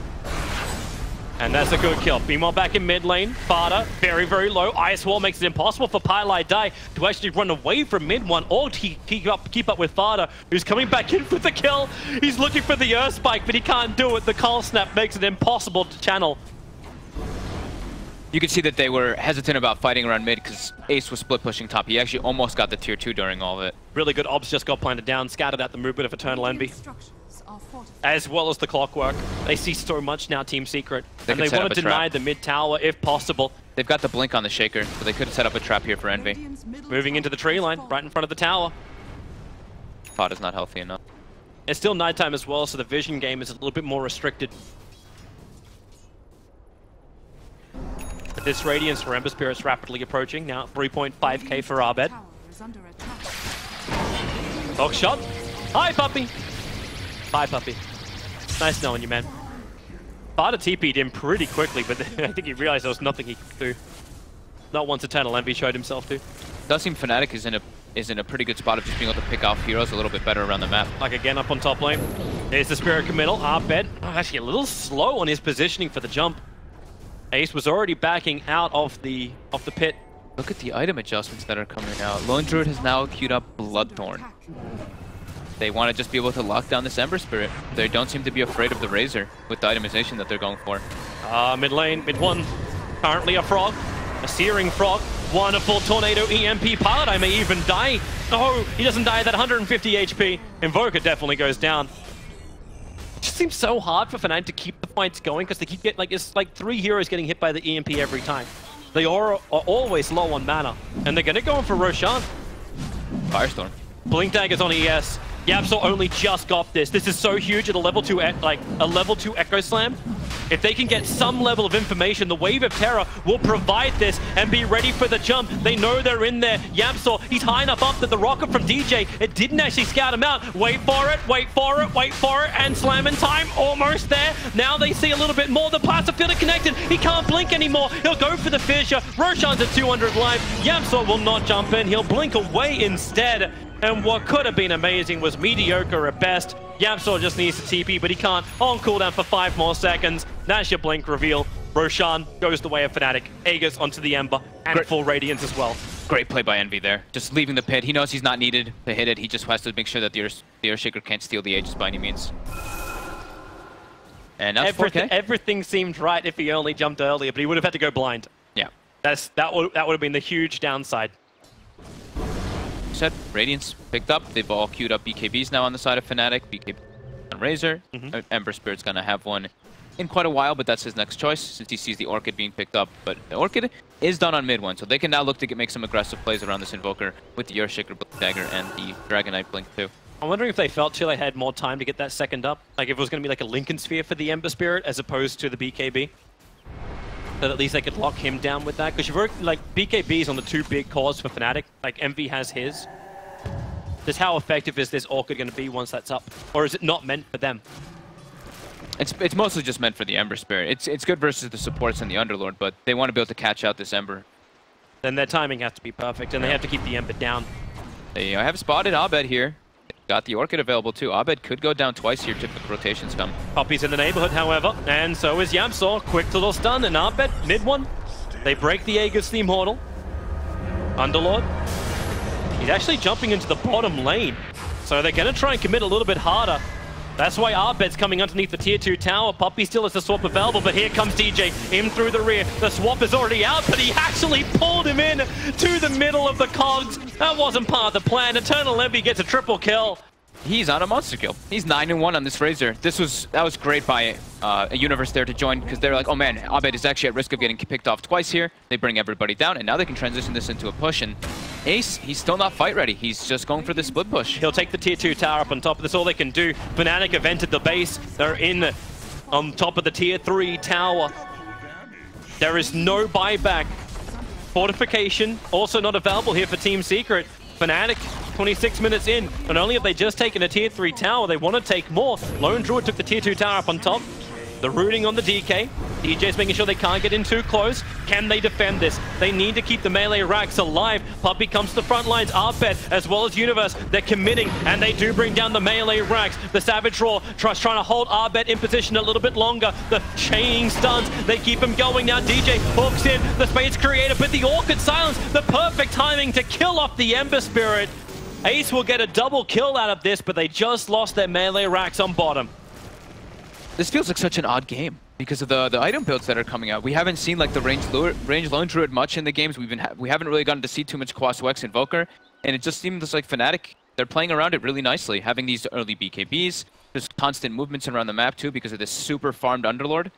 Speaker 6: And that's a good kill. Meanwhile, back in mid lane, FATA, very, very low. Ice Wall makes it impossible for Pylai Dai to actually run away from mid one or keep up with FATA, who's coming back in for the kill. He's looking for the Earth Spike, but he can't do it. The Cold Snap makes it impossible to channel.
Speaker 7: You could see that they were hesitant about fighting around mid because Ace was split pushing top. He actually almost got the tier 2 during all of it.
Speaker 6: Really good obs just got planted down, scattered out the movement of Eternal Envy. As well as the clockwork. They see so much now, Team Secret. And they want to deny the mid tower if possible.
Speaker 7: They've got the blink on the Shaker, so they could have set up a trap here for Envy.
Speaker 6: Moving into the tree line, right in front of the tower.
Speaker 7: FATA's not healthy enough.
Speaker 6: It's still nighttime as well, so the vision game is a little bit more restricted. But this Radiance for Ember Spirit's rapidly approaching. Now 3.5k for Abed. Dog shot. Hi, Puppey. Bye, Puppey. Nice knowing you, man. FATA TP'd him pretty quickly, but I think he realized there was nothing he could do. Not once Eternal Envy showed himself to.
Speaker 7: Does seem Fnatic is in a pretty good spot of just being able to pick off heroes a little bit better around the map.
Speaker 6: Like again up on top lane. There's the Spirit committal. Abed actually a little slow on his positioning for the jump. Ace was already backing out of the pit.
Speaker 7: Look at the item adjustments that are coming out. Lone Druid has now queued up Bloodthorn. They want to just be able to lock down this Ember Spirit. They don't seem to be afraid of the Razor with the itemization that they're going for.
Speaker 6: Mid lane, mid one. Currently a frog. A searing frog. Wonderful tornado EMP pilot. I may even die. Oh, he doesn't die at that 150 HP. Invoker definitely goes down. It just seems so hard for Fnatic to keep the fights going because they keep getting it's like 3 heroes getting hit by the EMP every time. They are always low on mana, and they're gonna go in for Roshan.
Speaker 7: Firestorm.
Speaker 6: Blink daggers on ES. YapzOr only just got this. This is so huge at a level 2 Echo Slam. If they can get some level of information, the Wave of Terror will provide this and be ready for the jump. They know they're in there. YapzOr, he's high enough up that the rocket from DJ, it didn't actually scout him out. Wait for it, wait for it, wait for it, and slam in time, almost there. Now they see a little bit more. The Plaster Fielder connected. He can't blink anymore. He'll go for the Fissure. Roshan's at 200 life. YapzOr will not jump in. He'll blink away instead. And what could have been amazing was mediocre at best. YapzOr just needs to TP, but he can't. On cooldown for 5 more seconds. That's your blink reveal. Roshan goes the way of Fnatic. Aegis onto the Ember, and full Radiance as well.
Speaker 7: Great play by Envy there. Just leaving the pit. He knows he's not needed to hit it. He just has to make sure that the Earthshaker can't steal the Aegis by any means. And that's 4K.
Speaker 6: Everything seemed right if he only jumped earlier, but he would have had to go blind.
Speaker 7: Yeah.
Speaker 6: That would have been the huge downside.
Speaker 7: Said Radiance picked up. They've all queued up BKBs now on the side of Fnatic. BKB on Razor. Ember Spirit's gonna have one in quite a while, but that's his next choice since he sees the Orchid being picked up. But the Orchid is done on mid one, so they can now look to make some aggressive plays around this Invoker with the Earthshaker Dagger and the Dragon Knight Blink too.
Speaker 6: I'm wondering if they felt Chile had more time to get that second up. Like if it was going to be like a Lincoln Sphere for the Ember Spirit as opposed to the BKB. That at least they could lock him down with that. Because you've already, like, BKB is on the 2 big cores for Fnatic. Like Envy has his. Just how effective is this Orchid going to be once that's up? Or is it not meant for them?
Speaker 7: It's mostly just meant for the Ember Spirit. It's good versus the supports and the Underlord, but they want to be able to catch out this Ember.
Speaker 6: Then their timing has to be perfect, and they have to keep the Ember down.
Speaker 7: They have spotted Abed here. Got the Orchid available too. Abed could go down twice here, typical rotations come.
Speaker 6: Puppey's in the neighborhood, however, and so is YapzOr. Quick little stun, and Abed, mid one. They break the Aegis Theme Portal. Underlord. He's actually jumping into the bottom lane. So they're going to try and commit a little bit harder. That's why Abed's coming underneath the tier 2 tower. Puppey still has the swap available, but here comes DJ in through the rear. The swap is already out, but he actually pulled him in to the middle of the cogs. That wasn't part of the plan. Eternal Envy gets a triple kill.
Speaker 7: He's on a monster kill. He's 9-1 on this Razor. That was great by a Universe there to join, because they're like, oh man, Abed is actually at risk of getting picked off twice here. They bring everybody down, and now they can transition this into a push. And Ace, he's still not fight ready. He's just going for the split push.
Speaker 6: He'll take the tier 2 tower up on top of this. All they can do. Fnatic have entered the base. They're in on top of the tier 3 tower. There is no buyback. Fortification also not available here for Team Secret. Fnatic, 26 minutes in. Not only have they just taken a tier 3 tower, they want to take more. Lone Druid took the tier 2 tower up on top. The rooting on the DK. DJ's making sure they can't get in too close. Can they defend this? They need to keep the melee racks alive. Puppey comes to the front lines. Arbet as well as Universe, they're committing, and they do bring down the melee racks. The Savage Roar trying to hold Arbet in position a little bit longer. The chaining stuns, they keep him going. Now DJ hooks in the space creator, but the Orchid silence, the perfect timing to kill off the Ember Spirit. Ace will get a double kill out of this, but they just lost their melee racks on bottom.
Speaker 7: This feels like such an odd game because of the item builds that are coming out. We haven't seen like the range lone druid much in the games. We haven't really gotten to see too much Quaswex Invoker, and it just seems like Fnatic, they're playing around it really nicely, having these early BKBs, just constant movements around the map too because of this super farmed Underlord.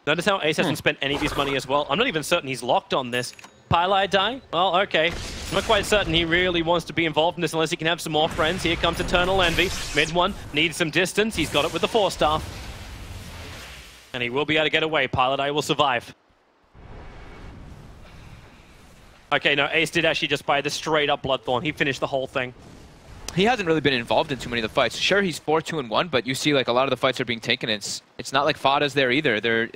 Speaker 6: Notice how Ace hasn't spent any of his money as well. I'm not even certain he's locked on this. Pylai die? Well, okay. I'm not quite certain he really wants to be involved in this unless he can have some more friends. Here comes Eternal Envy. Mid one needs some distance. He's got it with the 4-star. And he will be able to get away. Pylai will survive. Okay, no, Ace did actually just buy the straight up Bloodthorn. He finished the whole thing.
Speaker 7: He hasn't really been involved in too many of the fights. Sure, he's 4-2-1, but you see like a lot of the fights are being taken. It's not like FATA's there either.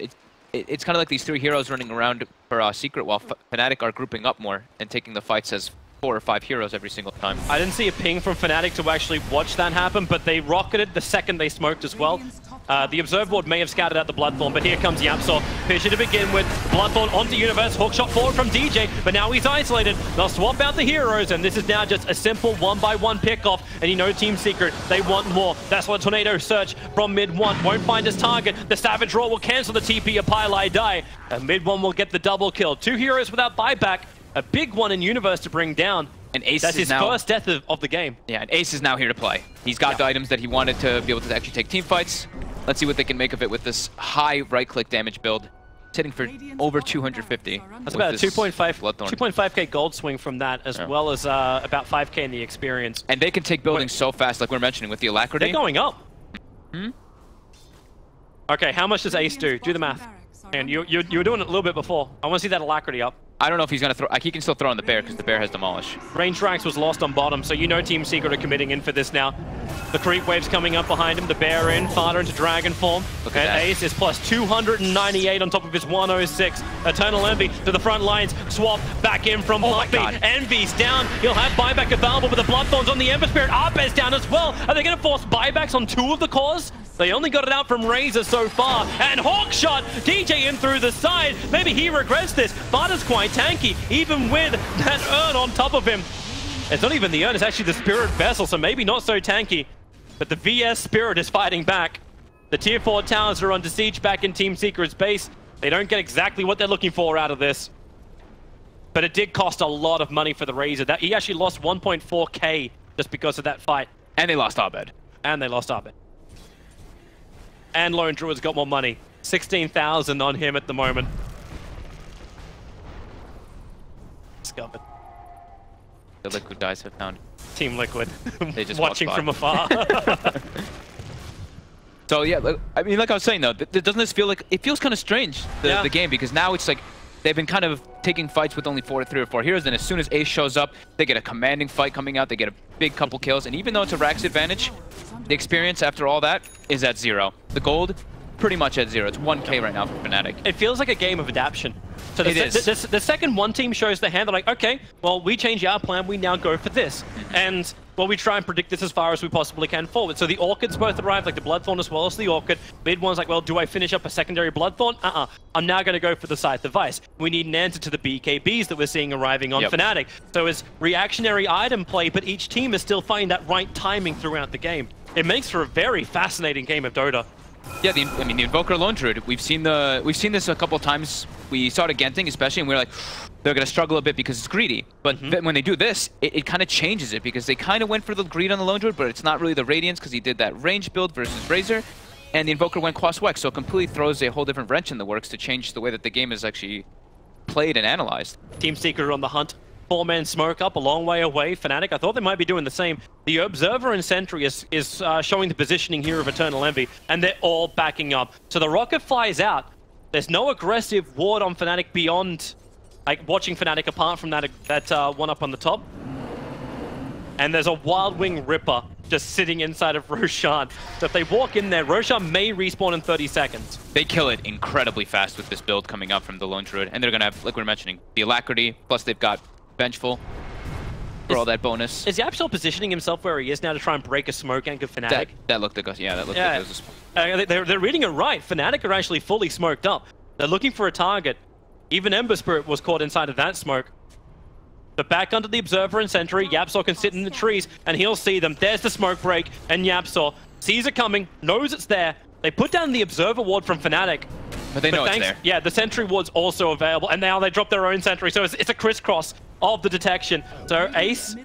Speaker 7: It's kind of like these three heroes running around for Secret while Fnatic are grouping up more and taking the fights as 4 or 5 heroes every single time.
Speaker 6: I didn't see a ping from Fnatic to actually watch that happen, but they rocketed the second they smoked as well. The observe board may have scouted out the Bloodthorn, but here comes YapzOr. Fisher to begin with. Bloodthorn onto Universe. Hookshot forward from DJ, but now he's isolated. They'll swap out the heroes, and this is now just a simple 1-by-1 pickoff. And you know Team Secret, they want more. That's what Tornado search from mid one. Won't find his target. The Savage Roar will cancel the TP of Pylai die. And mid one will get the double kill. 2 heroes without buyback. A big one in Universe to bring down.
Speaker 7: And Ace
Speaker 6: That's his first death of the game.
Speaker 7: Yeah, and Ace is now here to play. He's got the items that he wanted to be able to actually take team fights. Let's see what they can make of it with this high right-click damage build. It's hitting for over 250.
Speaker 6: That's about a 2.5k gold swing from that, as well as about 5k in the experience.
Speaker 7: And they can take buildings so fast, like we're mentioning with the Alacrity.
Speaker 6: They're going up. Okay, how much does Ace do? Do the math. And you were doing it a little bit before. I want to see that Alacrity up.
Speaker 7: I don't know if he's going to throw... He can still throw on the Bear because the Bear has Demolish.
Speaker 6: Range Racks was lost on bottom, so you know Team Secret are committing in for this now. The creep wave's coming up behind him. The Bear in, FATA into Dragon form. And Ace is plus 298 on top of his 106. Eternal Envy to the front lines. Swap back in from Puppey. Envy's down. He'll have buyback available, but the Bloodthorn's on the Ember Spirit. Arbet's down as well. Are they going to force buybacks on 2 of the cores? They only got it out from Razor so far. And Hawkshot, DJ in through the side. Maybe he regrets this. FATA's quite tanky, even with that urn on top of him. It's not even the urn, it's actually the Spirit Vessel, so maybe not so tanky. But the VS Spirit is fighting back. The Tier 4 towers are under siege back in Team Secret's base. They don't get exactly what they're looking for out of this. But it did cost a lot of money for the Razor. He actually lost 1.4k just because of that fight.
Speaker 7: And they lost Arbed.
Speaker 6: And they lost Arbed. And Lone Druid's got more money. 16,000 on him at the moment. Discovered.
Speaker 7: The Liquid dice have found.
Speaker 6: Team Liquid.
Speaker 7: They just
Speaker 6: watching from afar.
Speaker 7: So yeah, I mean, like I was saying though, doesn't this feel like... It feels kind of strange, the game, because now it's like... They've been kind of taking fights with only 3 or 4 heroes, and as soon as Ace shows up, they get a commanding fight coming out, they get a big couple kills, and even though it's a Rax advantage, the experience after all that is at 0. The gold, pretty much at 0. It's 1k right now for Fnatic.
Speaker 6: It feels like a game of adaptation. So the second one team shows their hand, they're like, okay, well, we change our plan, we now go for this. And, well, we try and predict this as far as we possibly can forward. So the Orchids both arrive, like the Bloodthorn as well as the Orchid. Mid one's like, well, do I finish up a secondary Bloodthorn? I'm now going to go for the Scythe of Vice. We need an answer to the BKBs that we're seeing arriving on Fnatic. So it's reactionary item play, but each team is still finding that right timing throughout the game. It makes for a very fascinating game of Dota.
Speaker 7: Yeah, I mean the Invoker Lone Druid. We've seen this a couple times. We saw it at Genting, especially, and we were like, they're gonna struggle a bit because it's greedy. But when they do this, it kind of changes it because they kind of went for the greed on the Lone Druid, but it's not really the Radiance because he did that range build versus Razor, and the Invoker went Quaswex, so it completely throws a whole different wrench in the works to change the way that the game is actually played and analyzed.
Speaker 6: Team Secret are on the hunt. 4-man smoke up a long way away. Fnatic, I thought they might be doing the same. The Observer and Sentry is showing the positioning here of Eternal Envy, and they're all backing up. So the rocket flies out. There's no aggressive ward on Fnatic beyond, like, watching Fnatic apart from that one up on the top. And there's a Wild Wing Ripper just sitting inside of Roshan. So if they walk in there, Roshan may respawn in 30 seconds.
Speaker 7: They kill it incredibly fast with this build coming up from the Lone Druid. And they're going to have, like we were mentioning, the Alacrity, plus they've got Vengeful for all that bonus.
Speaker 6: Is YapzOr positioning himself where he is now to try and break a smoke anchor Fnatic?
Speaker 7: That looked like a, yeah, that looked like it was a
Speaker 6: they're reading it right. Fnatic are actually fully smoked up. They're looking for a target. Even Ember Spirit was caught inside of that smoke. But back under the Observer and Sentry, YapzOr can sit in the trees and he'll see them. There's the smoke break, and YapzOr sees it coming, knows it's there. They put down the Observer ward from Fnatic.
Speaker 7: But they know it's there.
Speaker 6: Yeah, the Sentry ward's also available, and now they drop their own Sentry, so it's a crisscross of the detection. So Ace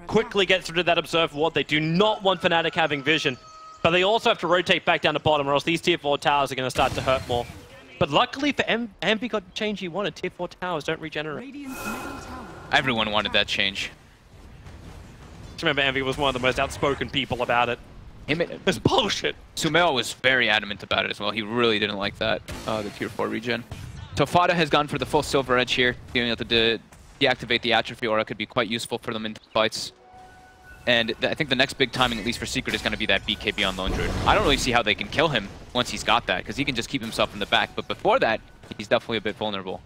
Speaker 6: quickly gets rid of that Observer ward. They do not want Fnatic having vision, but they also have to rotate back down to bottom, or else these tier 4 towers are going to start to hurt more. But luckily for Envy got the change he wanted. Tier 4 towers don't regenerate.
Speaker 7: Everyone wanted that change.
Speaker 6: Just remember, Envy was one of the most outspoken people about it. It's bullshit.
Speaker 7: Sumail was very adamant about it as well. He really didn't like that, the tier 4 regen. So FATA has gone for the full Silver Edge here. Being able to deactivate the Atrophy Aura could be quite useful for them in fights. And I think the next big timing, at least for Secret, is going to be that BKB on Lone Druid. I don't really see how they can kill him once he's got that, because he can just keep himself in the back. But before that, he's definitely a bit vulnerable.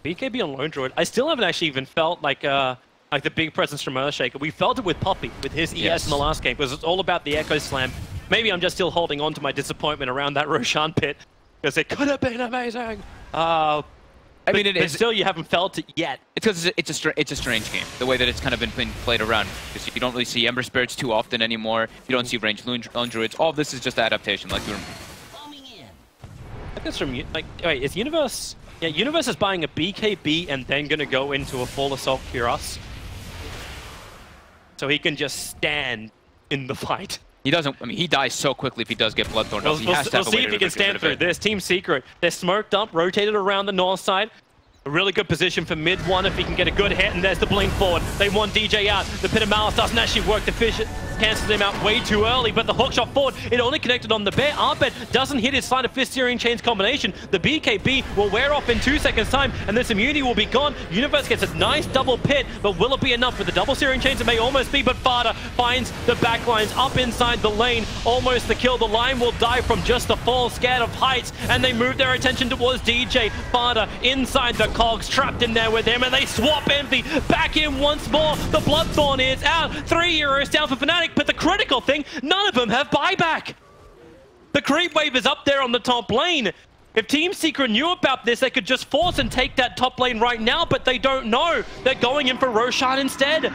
Speaker 6: BKB on Lone Druid, I still haven't actually even felt like the big presence from Earthshaker. We felt it with Puppey, with his ES in the last game, because it's all about the Echo Slam. Maybe I'm just still holding on to my disappointment around that Roshan pit, because it could have been amazing. But still, you haven't felt it yet.
Speaker 7: It's because it's a strange game, the way that it's kind of been played around. Because you don't really see Ember Spirits too often anymore. You don't see ranged Lone Druids. All of this is just adaptation, like we were.
Speaker 6: I think it's from wait, is Universe? Yeah, Universe is buying a BKB and then gonna go into a Full Assault Cuirass, so he can just stand in the fight.
Speaker 7: He doesn't. I mean, he dies so quickly if he does get Bloodthorn.
Speaker 6: We'll see if he can stand through this. Team Secret, they're smoked up, rotated around the north side. A really good position for mid one if he can get a good hit, and there's the blink forward. They want DJ out. The Pit of Malice doesn't actually work. The fish cancels him out way too early, but the hook shot forward, it only connected on the bear. Arbed doesn't hit his Sleight of Fist Searing Chains combination. The BKB will wear off in 2 seconds time, and this immunity will be gone. Universe gets a nice double pit, but will it be enough for the double Searing Chains? It may almost be, but FATA finds the backlines up inside the lane. Almost the kill. The line will die from just the fall, scared of heights, and they move their attention towards DJ. FATA inside the cogs, trapped in there with him, and they swap Envy back in once more. The Bloodthorn is out. 3 euros down for Fnatic, but the critical thing, none of them have buyback. The creep wave is up there on the top lane. If Team Secret knew about this, they could just force and take that top lane right now, but they don't know. They're going in for Roshan instead.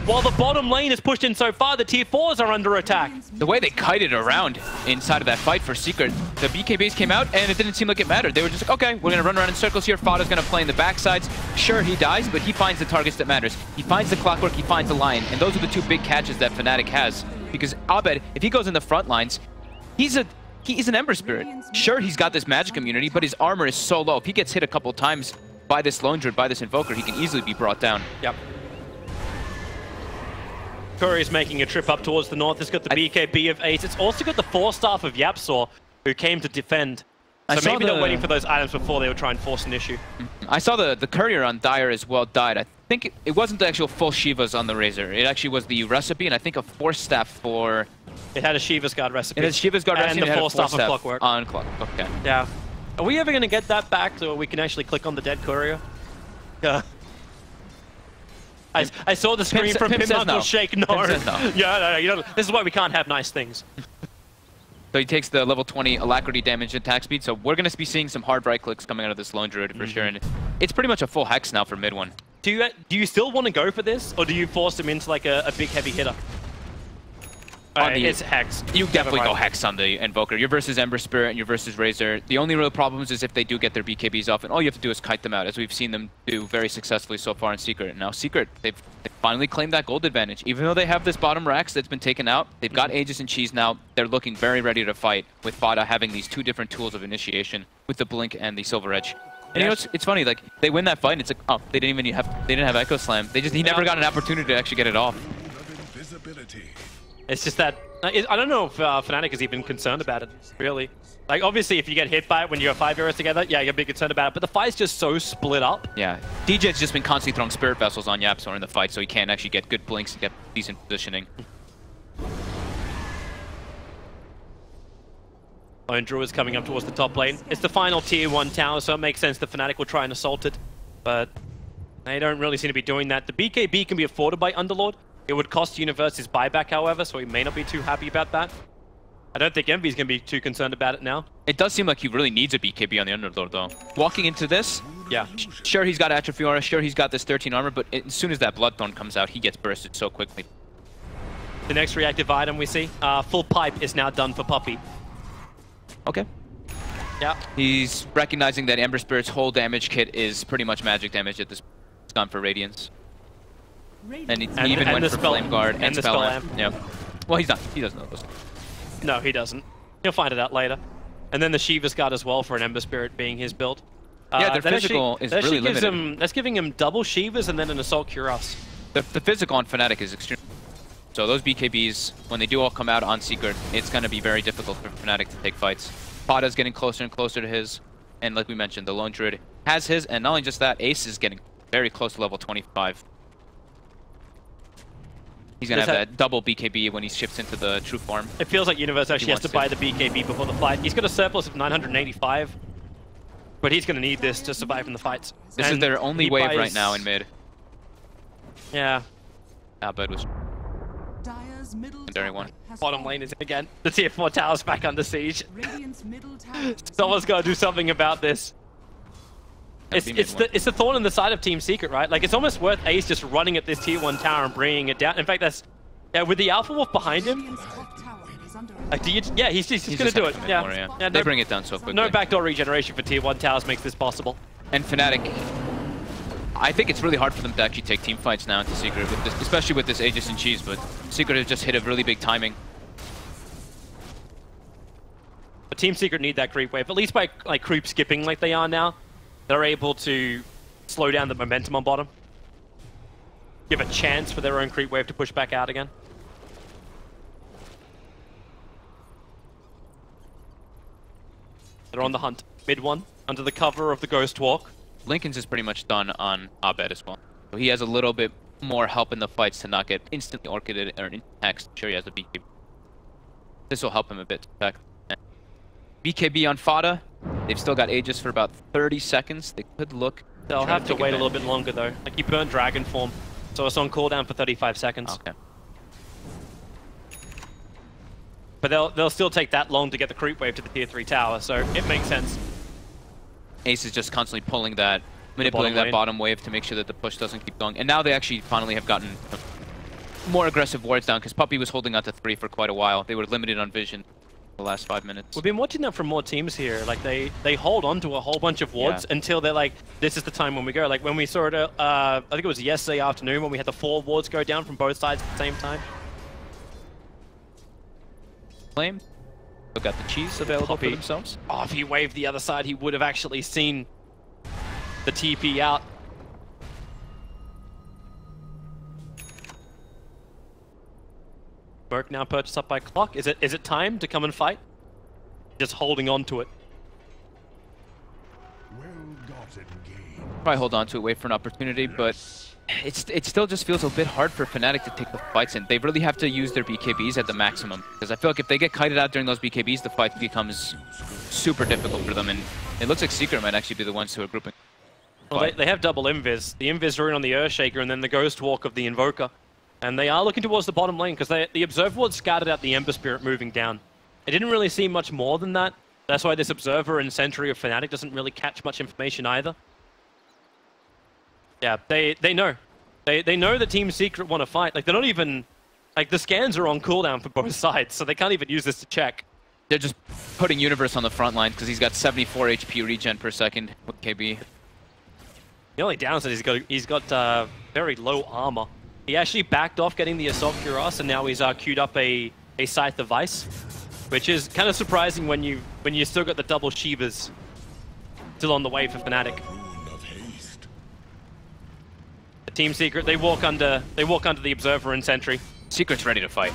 Speaker 6: While the bottom lane is pushed in so far, the tier 4s are under attack.
Speaker 7: The way they kited around inside of that fight for Secret, the BKBs came out and it didn't seem like it mattered. They were just like, okay, we're going to run around in circles here. Fata's going to play in the backsides. Sure, he dies, but he finds the targets that matters. He finds the Clockwork, he finds the Lion, and those are the two big catches that Fnatic has. Because Abed, if he goes in the front lines, he is an Ember Spirit. Sure, he's got this magic immunity, but his armor is so low. If he gets hit a couple times by this Lone Druid, by this Invoker, he can easily be brought down.
Speaker 6: Yep. Curry is making a trip up towards the north. It's got the BKB of Ace. It's also got the Force Staff of YapzOr, who came to defend. So maybe they're waiting for those items before they would try and force an issue.
Speaker 7: I saw the courier on Dire as well died. I think it wasn't the actual full Shivas on the Razor. It actually was the recipe, and I think a Force Staff for...
Speaker 6: It had a Shiva's Guard recipe.
Speaker 7: It had Shiva's Guard recipe
Speaker 6: and the Force Staff of Clockwork.
Speaker 7: On Clock. Okay.
Speaker 6: Yeah. Are we ever going to get that back so we can actually click on the dead courier? Yeah. I saw the screen from Pim Knuckles shake no.
Speaker 7: No.
Speaker 6: Yeah, no, this is why we can't have nice things.
Speaker 7: So he takes the level 20 Alacrity damage and attack speed, so we're going to be seeing some hard right clicks coming out of this Lone Druid for sure. And it's pretty much a full Hex now for mid one.
Speaker 6: Do you still want to go for this, or do you force him into like a big heavy hitter? It's Hex.
Speaker 7: You definitely go Hex on the Invoker. You're versus Ember Spirit and you're versus Razor. The only real problems is if they do get their BKBs off, and all you have to do is kite them out, as we've seen them do very successfully so far in Secret. Now Secret, they've finally claimed that gold advantage. Even though they have this bottom Rax that's been taken out, they've got Aegis and Cheese now. They're looking very ready to fight, with FATA having these two different tools of initiation, with the Blink and the Silver Edge. And you know, it's funny, like, they win that fight and it's like, oh, they didn't have Echo Slam. He never got an opportunity to actually get it off.
Speaker 6: It's just that I don't know if Fnatic is even concerned about it, really. Like, obviously, if you get hit by it when you have 5 heroes together, yeah, you'll be concerned about it. But the fight's just so split up.
Speaker 7: Yeah, DJ's just been constantly throwing Spirit Vessels on YapzOr in the fight, so he can't actually get good blinks and get decent positioning.
Speaker 6: Lone Drew is coming up towards the top lane. It's the final tier 1 tower, so it makes sense that Fnatic will try and assault it. But they don't really seem to be doing that. The BKB can be afforded by Underlord. It would cost Universe his buyback, however, so he may not be too happy about that. I don't think Envy's going to be too concerned about it now.
Speaker 7: It does seem like he really needs a BKB on the Underlord, though. Walking into this, yeah, sure he's got Atrophy Aura, sure he's got this 13 armor, but as soon as that Bloodthorn comes out, he gets bursted so quickly.
Speaker 6: The next reactive item we see, full pipe is now done for Puppey.
Speaker 7: Okay.
Speaker 6: Yeah.
Speaker 7: He's recognizing that Ember Spirit's whole damage kit is pretty much magic damage at this point. It's gone for Radiance. And he even went for Flame Guard and Spell Amp. Yeah. Well, he's not. He doesn't know those.
Speaker 6: No, he doesn't. He'll find it out later. And then the Shiva's Guard as well for an Ember Spirit being his build.
Speaker 7: Yeah, their physical is really limited.
Speaker 6: That's giving him double Shivas and then an Assault Cuirass.
Speaker 7: The physical on Fnatic is extreme. So those BKBs, when they do all come out on Secret, it's going to be very difficult for Fnatic to take fights. FATA's getting closer and closer to his. And like we mentioned, the Lone Druid has his. And not only just that, Ace is getting very close to level 25. He's going to have that double BKB when he shifts into the true form.
Speaker 6: It feels like Universe actually has to buy the BKB before the fight. He's got a surplus of 985, but he's going to need this to survive in the fights.
Speaker 7: This is their only wave right now in mid.
Speaker 6: Yeah.
Speaker 7: Bud was secondary one.
Speaker 6: Bottom lane is again. The tier 4 tower's back under siege. Someone's got to do something about this. It's the thorn in the side of Team Secret, right? Like, it's almost worth Ace just running at this tier 1 tower and bringing it down. In fact, that's with the Alpha Wolf behind him. Like, he's gonna do it. Yeah,
Speaker 7: they bring it down so quickly.
Speaker 6: No backdoor regeneration for tier 1 towers makes this possible.
Speaker 7: And Fnatic, I think it's really hard for them to actually take team fights now into Secret, with this, especially with this Aegis and Cheese. But Secret has just hit a really big timing.
Speaker 6: But Team Secret need that creep wave, at least by like creep skipping like they are now. They're able to slow down the momentum on bottom. Give a chance for their own creep wave to push back out again. They're on the hunt. Mid one, under the cover of the Ghost Walk.
Speaker 7: Lincoln's is pretty much done on Abed as well. So he has a little bit more help in the fights to not get instantly orchided or hexed. Sure, he has a BKB. This will help him a bit. BKB on FATA. They've still got Aegis for about 30 seconds. They could look.
Speaker 6: They'll have to wait a little bit longer though. Like, he burned Dragon Form, so it's on cooldown for 35 seconds.
Speaker 7: Okay.
Speaker 6: But they'll still take that long to get the creep wave to the tier 3 tower, so it makes sense.
Speaker 7: Ace is just constantly pulling that, manipulating that bottom wave to make sure that the push doesn't keep going. And now they actually finally have gotten more aggressive wards down, because Puppey was holding out to 3 for quite a while. They were limited on vision the last 5 minutes.
Speaker 6: We've been watching that from more teams here. Like, they hold on to a whole bunch of wards until they're like, this is the time when we go. Like, when we saw it, I think it was yesterday afternoon when we had the 4 wards go down from both sides at the same time.
Speaker 7: Flame. They've got the Cheese available for themselves.
Speaker 6: Oh, if he waved the other side, he would have actually seen the TP out. Merc now purchased up by Clock. Is it time to come and fight? Just holding on to it.
Speaker 7: Probably hold on to it, wait for an opportunity, but it still just feels a bit hard for Fnatic to take the fights in. They really have to use their BKBs at the maximum, because I feel like if they get kited out during those BKBs, the fight becomes super difficult for them, and it looks like Secret might actually be the ones who are grouping.
Speaker 6: Well, they have double Invis. The Invis rune on the Earthshaker, and then the Ghost Walk of the Invoker. And they are looking towards the bottom lane, because the Observer Ward scattered out the Ember Spirit moving down. It didn't really seem much more than that. That's why this Observer and Sentry of Fnatic doesn't really catch much information either. Yeah, they know. They know that Team Secret want to fight. Like, they're not even... Like, the scans are on cooldown for both sides, so they can't even use this to check.
Speaker 7: They're just putting Universe on the front line, because he's got 74 HP regen per second with KB.
Speaker 6: The only downside is he's got very low armor. He actually backed off getting the Assault Cuirass, and now he's queued up a Scythe of Vice, which is kind of surprising when you still got the double Shivas still on the way for Fnatic. The Team Secret, they walk under the Observer and Sentry.
Speaker 7: Secret's ready to fight.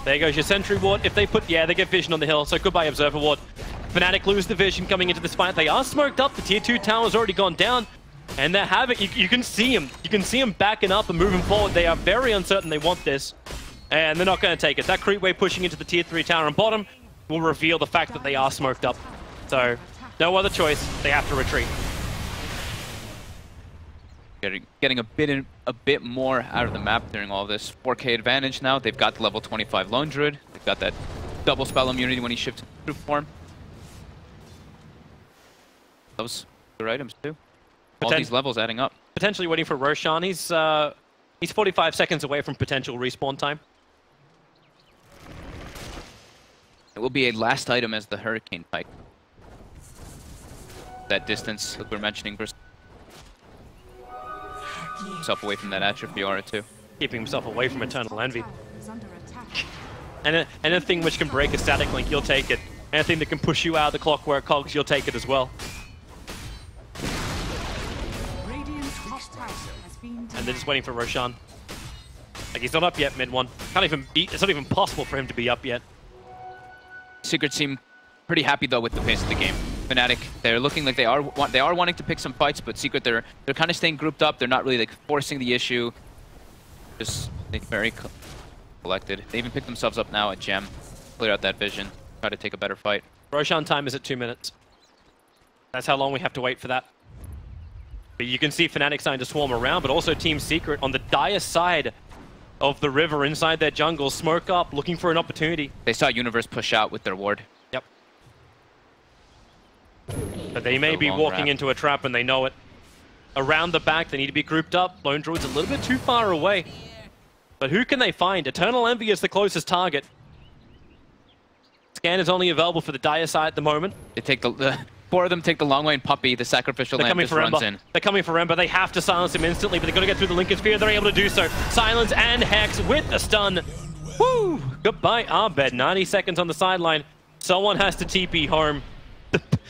Speaker 6: There goes your sentry ward. If they put, yeah, they get vision on the hill, so goodbye observer ward. Fnatic lose the vision coming into this fight. They are smoked up. The tier 2 tower's already gone down. And they have it. You can see them. You can see them backing up and moving forward. They are very uncertain they want this. And they're not going to take it. That creep wave pushing into the tier 3 tower on bottom will reveal the fact that they are smoked up. So, no other choice. They have to retreat.
Speaker 7: Getting a bit more out of the map during all this. 4K advantage now. They've got the level 25 Lone Druid. They've got that double spell immunity when he shifts to true form. Those good items too. All these levels adding up. Potentially
Speaker 6: waiting for Roshan. He's 45 seconds away from potential respawn time.
Speaker 7: It will be a last item as the Hurricane Pike. That distance, like we're mentioning, versus himself away from that atrophy aura too.
Speaker 6: Keeping himself away from Eternal Envy. And anything which can break a static link, you'll take it. Anything that can push you out of the clockwork cogs, you'll take it as well. And they're just waiting for Roshan. Like, he's not up yet, mid one. It's not even possible for him to be up yet.
Speaker 7: Secret seem pretty happy though with the pace of the game. Fnatic, they're looking like they are wanting to pick some fights, but Secret they're kind of staying grouped up. They're not really like forcing the issue. Just very collected. They even picked themselves up now at Gem, clear out that vision, try to take a better fight.
Speaker 6: Roshan time is at 2 minutes. That's how long we have to wait for that. But you can see Fnatic starting to swarm around, but also Team Secret on the dire side of the river inside their jungle, smoke up, looking for an opportunity.
Speaker 7: They saw Universe push out with their ward.
Speaker 6: Yep. But they may be walking into a trap and they know it. Around the back, they need to be grouped up. Lone Druid's a little bit too far away. But who can they find? Eternal Envy is the closest target. Scan is only available for the dire side at the moment.
Speaker 7: They take the 4 of them take the long way, and Puppey, the sacrificial lamb, just runs in.
Speaker 6: They're coming for Ember. They have to silence him instantly, but they've got to get through the Lincoln Sphere. They're able to do so. Silence and Hex with the stun. Woo! Goodbye, Abed. 90 seconds on the sideline. Someone has to TP home.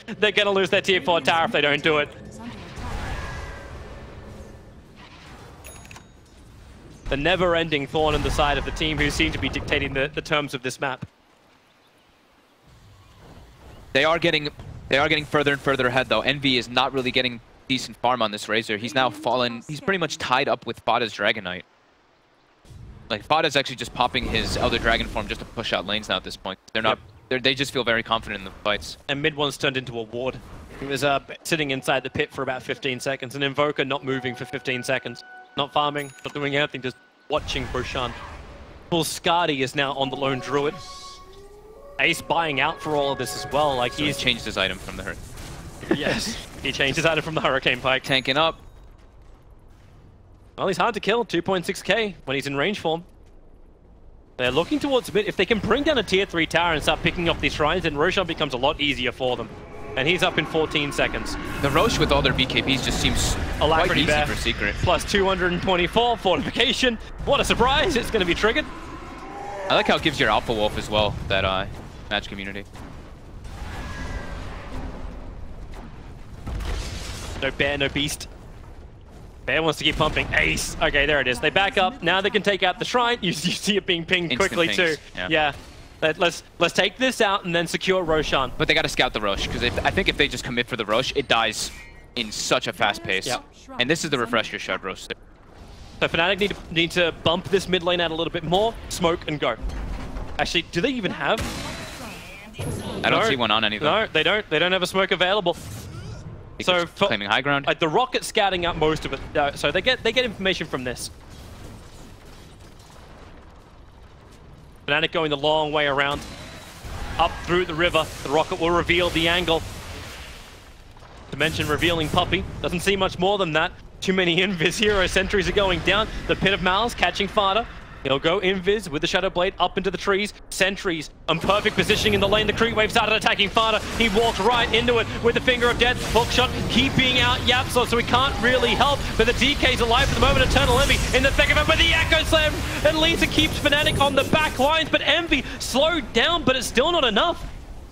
Speaker 6: They're going to lose their tier 4 tower if they don't do it. The never-ending thorn in the side of the team who seem to be dictating the terms of this map.
Speaker 7: They are getting further and further ahead, though. Envy is not really getting decent farm on this Razor. He's now fallen. He's pretty much tied up with FATA's Dragon Knight. Like, FATA's actually just popping his Elder Dragon form just to push out lanes now at this point. They're not. They just feel very confident in the fights.
Speaker 6: And mid one's turned into a ward. He was sitting inside the pit for about 15 seconds. An Invoker not moving for 15 seconds. Not farming, not doing anything, just watching Roshan. Full Skadi is now on the Lone Druid. Ace buying out for all of this as well. Like,
Speaker 7: so he's changed his item from the Hurricane.
Speaker 6: Yes, he changed his item from the Hurricane Pike.
Speaker 7: Tanking up.
Speaker 6: Well, he's hard to kill. 2.6k when he's in range form. They're looking towards mid. If they can bring down a tier 3 tower and start picking up these shrines, then Roshan becomes a lot easier for them. And he's up in 14 seconds.
Speaker 7: The Roche with all their BKBs just seems quite easy for Secret.
Speaker 6: Plus 224 fortification. What a surprise! It's going to be triggered.
Speaker 7: I like how it gives your Alpha Wolf as well, that match community.
Speaker 6: No bear, no beast. Bear wants to keep pumping. Ace. Okay, there it is. They back up. Now they can take out the shrine. You see it being pinged
Speaker 7: Instant
Speaker 6: quickly
Speaker 7: pings.
Speaker 6: too.
Speaker 7: Yeah.
Speaker 6: Let's take this out and then secure Roshan.
Speaker 7: But they got to scout the Roche, because I think if they just commit for the Roche, it dies in such a fast pace.
Speaker 6: Yep.
Speaker 7: And this is the Refresh Your Shard Roche.
Speaker 6: So Fnatic need to bump this mid lane out a little bit more, smoke and go. Actually, do they even have?
Speaker 7: I don't see one on any of them.
Speaker 6: No, they don't. They don't have a smoke available. So
Speaker 7: claiming high ground.
Speaker 6: The Rocket's scouting out most of it. So they get information from this. Fnatic going the long way around, up through the river. The Rocket will reveal the angle. Dimension revealing Puppey. Doesn't see much more than that. Too many invis hero sentries are going down. The Pit of Malice catching FATA. He'll go invis with the Shadow Blade up into the trees. Sentries on perfect positioning in the lane. The creep wave started attacking FATA. He walked right into it with the Finger of Death. Hookshot keeping out YapzOr, so he can't really help. But the DK's alive for the moment. Eternal Envy in the thick of it with the Echo Slam. And Lisa keeps Fnatic on the back lines, but Envy slowed down, but it's still not enough.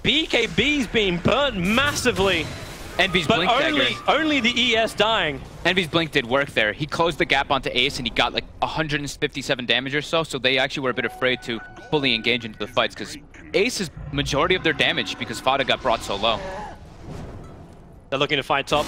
Speaker 6: BKB's being burnt massively.
Speaker 7: Envy's
Speaker 6: But
Speaker 7: blink
Speaker 6: only the ES dying.
Speaker 7: Envy's blink did work there. He closed the gap onto Ace and he got like 157 damage or so, so they actually were a bit afraid to fully engage into the fights because Ace is majority of their damage because FATA got brought so low.
Speaker 6: They're looking to fight top.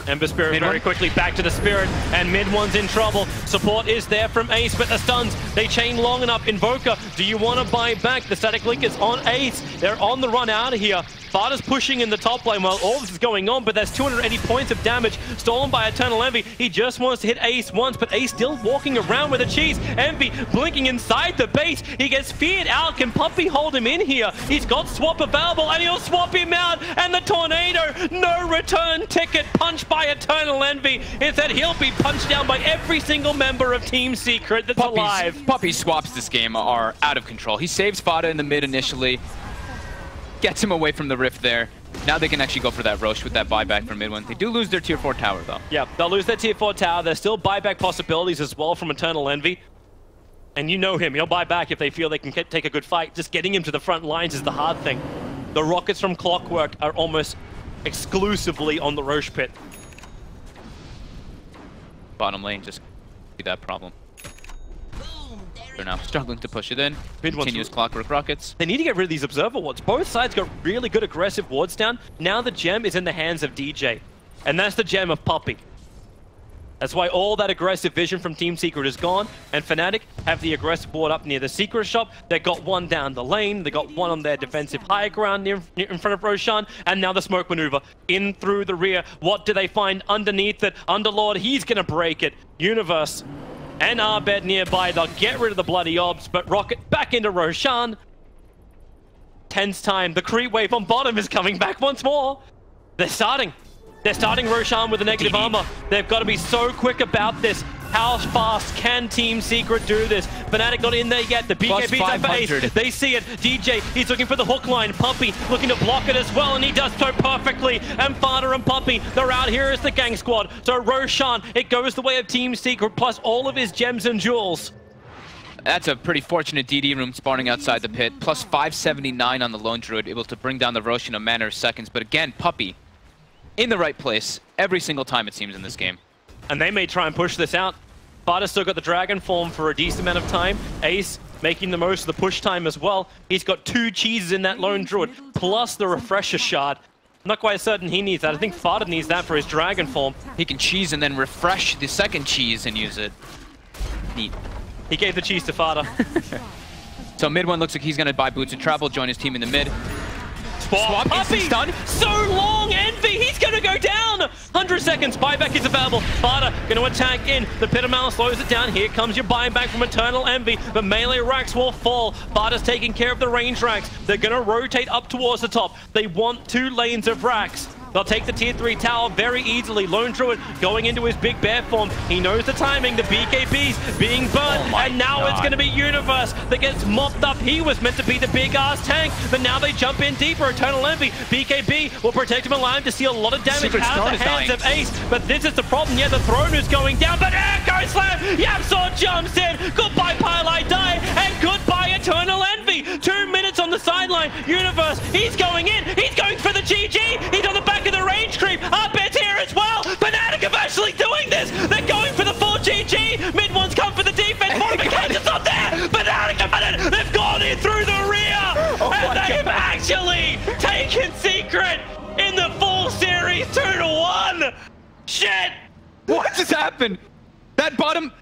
Speaker 6: Ember Spirit
Speaker 7: Mid
Speaker 6: very
Speaker 7: one.
Speaker 6: quickly back to the Spirit, and mid one's in trouble. Support is there from Ace, but the stuns, they chain long enough. Invoker, do you want to buy back? The static link is on Ace. They're on the run out of here. FATA's pushing in the top lane while all this is going on, but there's 280 points of damage stolen by Eternal Envy. He just wants to hit Ace once, but Ace still walking around with a cheese. Envy blinking inside the base. He gets feared out. Can Puppey hold him in here? He's got swap available, and he'll swap him out. And the tornado, no return ticket, punched by Eternal Envy. Instead, he'll be punched down by every single member of Team Secret that's alive.
Speaker 7: Puppey's swaps this game are out of control. He saves FATA in the mid initially, gets him away from the rift there. Now they can actually go for that Roche with that buyback from mid one. They do lose their tier 4 tower though.
Speaker 6: Yeah, they'll lose their tier 4 tower. There's still buyback possibilities as well from Eternal Envy. And you know him, he'll buy back if they feel they can take a good fight. Just getting him to the front lines is the hard thing. The rockets from Clockwork are almost exclusively on the Roche pit.
Speaker 7: Bottom lane just see that problem. They're now struggling to push it in. Continuous Clockwork rockets.
Speaker 6: They need to get rid of these observer wards. Both sides got really good aggressive wards down. Now the gem is in the hands of DJ. And that's the gem of Puppey. That's why all that aggressive vision from Team Secret is gone. And Fnatic have the aggressive ward up near the Secret shop. They got one down the lane. They got one on their defensive high ground near in front of Roshan. And now the smoke maneuver in through the rear. What do they find underneath it? Underlord, he's going to break it. Universe and Arbed nearby. They'll get rid of the bloody obs, but rocket back into Roshan. Tense time. The creep wave on bottom is coming back once more. They're starting Roshan with a negative armor. They've got to be so quick about this. How fast can Team Secret do this? Fnatic not in there yet. The BKB's up for Ace. They see it. DJ, he's looking for the hook line. Puppey looking to block it as well, and he does so perfectly. And FATA and Puppey, they're out here as the gang squad. So Roshan, it goes the way of Team Secret, plus all of his gems and jewels.
Speaker 7: That's a pretty fortunate DD room spawning outside the pit. Plus 579 on the Lone Druid, able to bring down the Roche in a matter of seconds. But again, Puppey in the right place every single time it seems in this game.
Speaker 6: And they may try and push this out. FATA's still got the Dragon form for a decent amount of time. Ace making the most of the push time as well. He's got 2 cheeses in that Lone Druid, plus the Refresher Shard. I'm not quite certain he needs that. I think FATA needs that for his Dragon form.
Speaker 7: He can cheese and then refresh the second cheese and use it. Neat.
Speaker 6: He gave the cheese to FATA.
Speaker 7: So mid one looks like he's going to buy Boots of Travel, join his team in the mid. Swap,
Speaker 6: Puppey,
Speaker 7: stun.
Speaker 6: So long, Envy, he's going to go down. 100 seconds, buyback is available. FATA going to attack in. The Pit of Malice slows it down. Here comes your buyback from Eternal Envy. The melee racks will fall. FATA's taking care of the range racks. They're going to rotate up towards the top. They want 2 lanes of racks. They'll take the tier 3 tower very easily. Lone Druid going into his big bear form. He knows the timing. The BKB's being burnt. And now it's going to be Universe that gets mopped up. He was meant to be the big ass tank, but now they jump in deeper. Eternal Envy. BKB will protect him alive to steal a lot of damage out of the hands of Ace. But this is the problem. Yeah, the throne is going down, but Echo Slam! YapzOr jumps in. Goodbye, Pile I Die, and goodbye, Eternal Envy. 2 minutes on the sideline. Universe, he's going in. He's going for the GG. He's on the back of the range creep. Arbed's here as well. Fnatic are actually doing this. They're going for the full GG. Mid one's come for the defense. Modification's not there. Fnatic have it. They've gone in through the rear. And they have actually taken Secret in the full series 2-1. Shit.
Speaker 7: What just happened? That bottom